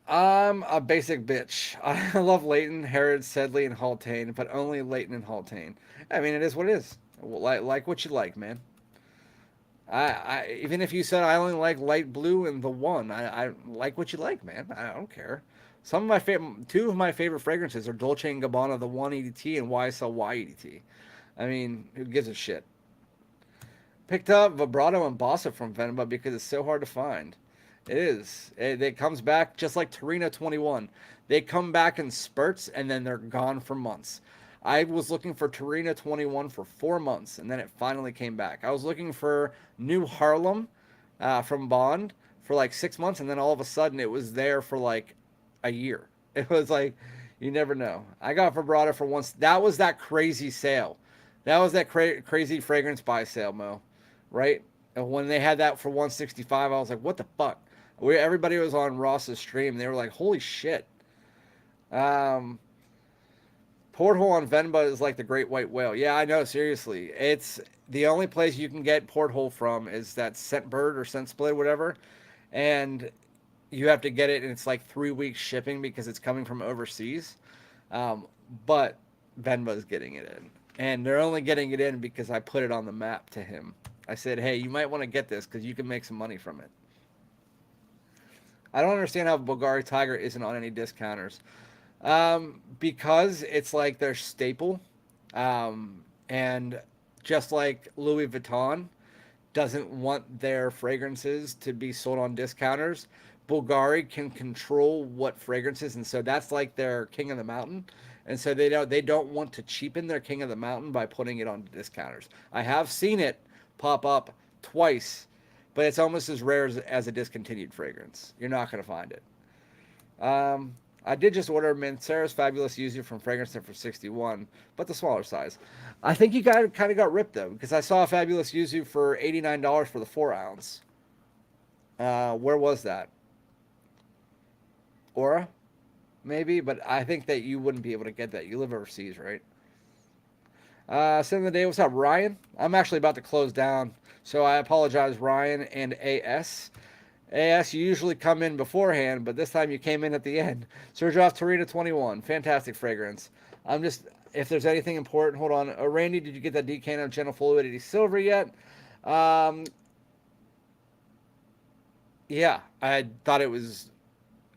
I'm a basic bitch. I love Leighton, Harrods, Sedley, and Haltane, but only Leighton and Haltane. I mean, it is what it is. Like what you like, man. Even if you said I only like light blue and the one, I like what you like, man. I don't care. Two of my favorite fragrances are Dolce and Gabbana, the One EDT, and YSL YEDT. I mean, who gives a shit? Picked up Vibrato and Bossa from Venba because it's so hard to find. It is. It comes back just like Torino 21. They come back in spurts and then they're gone for months. I was looking for Torino 21 for 4 months and then it finally came back. I was looking for New Harlem from Bond for like 6 months and then all of a sudden it was there for like a year. It was like, you never know. I got Vibrato for once. That was that crazy sale. That was that crazy fragrance buy sale, Mo. Right? And when they had that for 165, I was like, what the fuck? Everybody was on Ross's stream. They were like, holy shit. Um, Porthole on Venba is like the great white whale. Yeah, I know, seriously. It's the only place you can get Porthole from is that Scent Bird or Scent Split, whatever. And you have to get it, and it's like 3 weeks shipping because it's coming from overseas. Um, but Venba's getting it in. And they're only getting it in because I put it on the map to him. I said, hey, you might want to get this because you can make some money from it. I don't understand how Bulgari Tiger isn't on any discounters. Because it's like their staple. And just like Louis Vuitton doesn't want their fragrances to be sold on discounters, Bulgari can control what fragrances, and so that's like their king of the mountain. And so they don't want to cheapen their king of the mountain by putting it on discounters. I have seen it pop up twice, but it's almost as rare as a discontinued fragrance. You're not going to find it. I did just order Mancera's Fabulous Yuzu from Fragrance Center for 61, but the smaller size. I think you kind of got ripped though, because I saw a Fabulous Yuzu for $89 for the 4 ounce. Where was that? Aura, maybe, but I think that you wouldn't be able to get that. You live overseas, right? Send the day. What's up, Ryan? I'm actually about to close down, so I apologize, Ryan and AS. AS, you usually come in beforehand, but this time you came in at the end. Sergioff Torino 21, fantastic fragrance. I'm just, if there's anything important, hold on. Randy, did you get that decant of Gentle Fluidity Silver yet? Yeah, I thought it was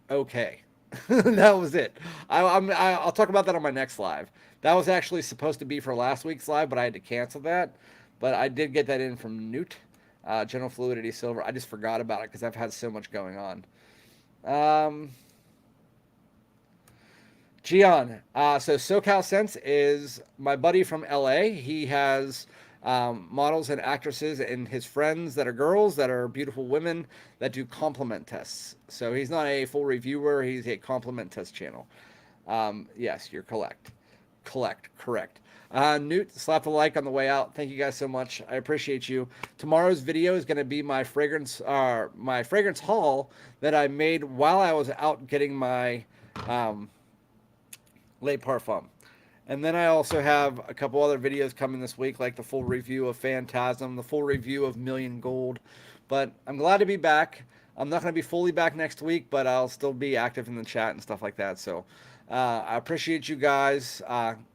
okay. That was it. I'll talk about that on my next live. That was actually supposed to be for last week's live, but I had to cancel that. But I did get that in from Newt, General Fluidity Silver. I just forgot about it because I've had so much going on. Gian. So SoCal Sense is my buddy from LA. He has models and actresses and his friends that are girls, that are beautiful women, that do compliment tests. So he's not a full reviewer. He's a compliment test channel. Yes, you're correct. Correct. Newt, slap a like on the way out. Thank you guys so much. I appreciate you. Tomorrow's video is going to be my fragrance haul that I made while I was out getting my um, Le Parfum. And then I also have a couple other videos coming this week, like the full review of Phantasm, the full review of Million Gold. But I'm glad to be back. I'm not going to be fully back next week, but I'll still be active in the chat and stuff like that. So I appreciate you guys.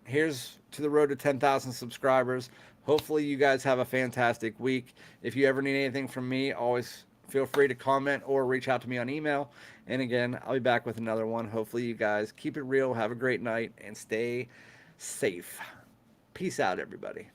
Here's to the road to 10,000 subscribers. Hopefully you guys have a fantastic week. If you ever need anything from me, always feel free to comment or reach out to me on email. And again, I'll be back with another one. Hopefully you guys keep it real, have a great night, and stay safe. Peace out, everybody.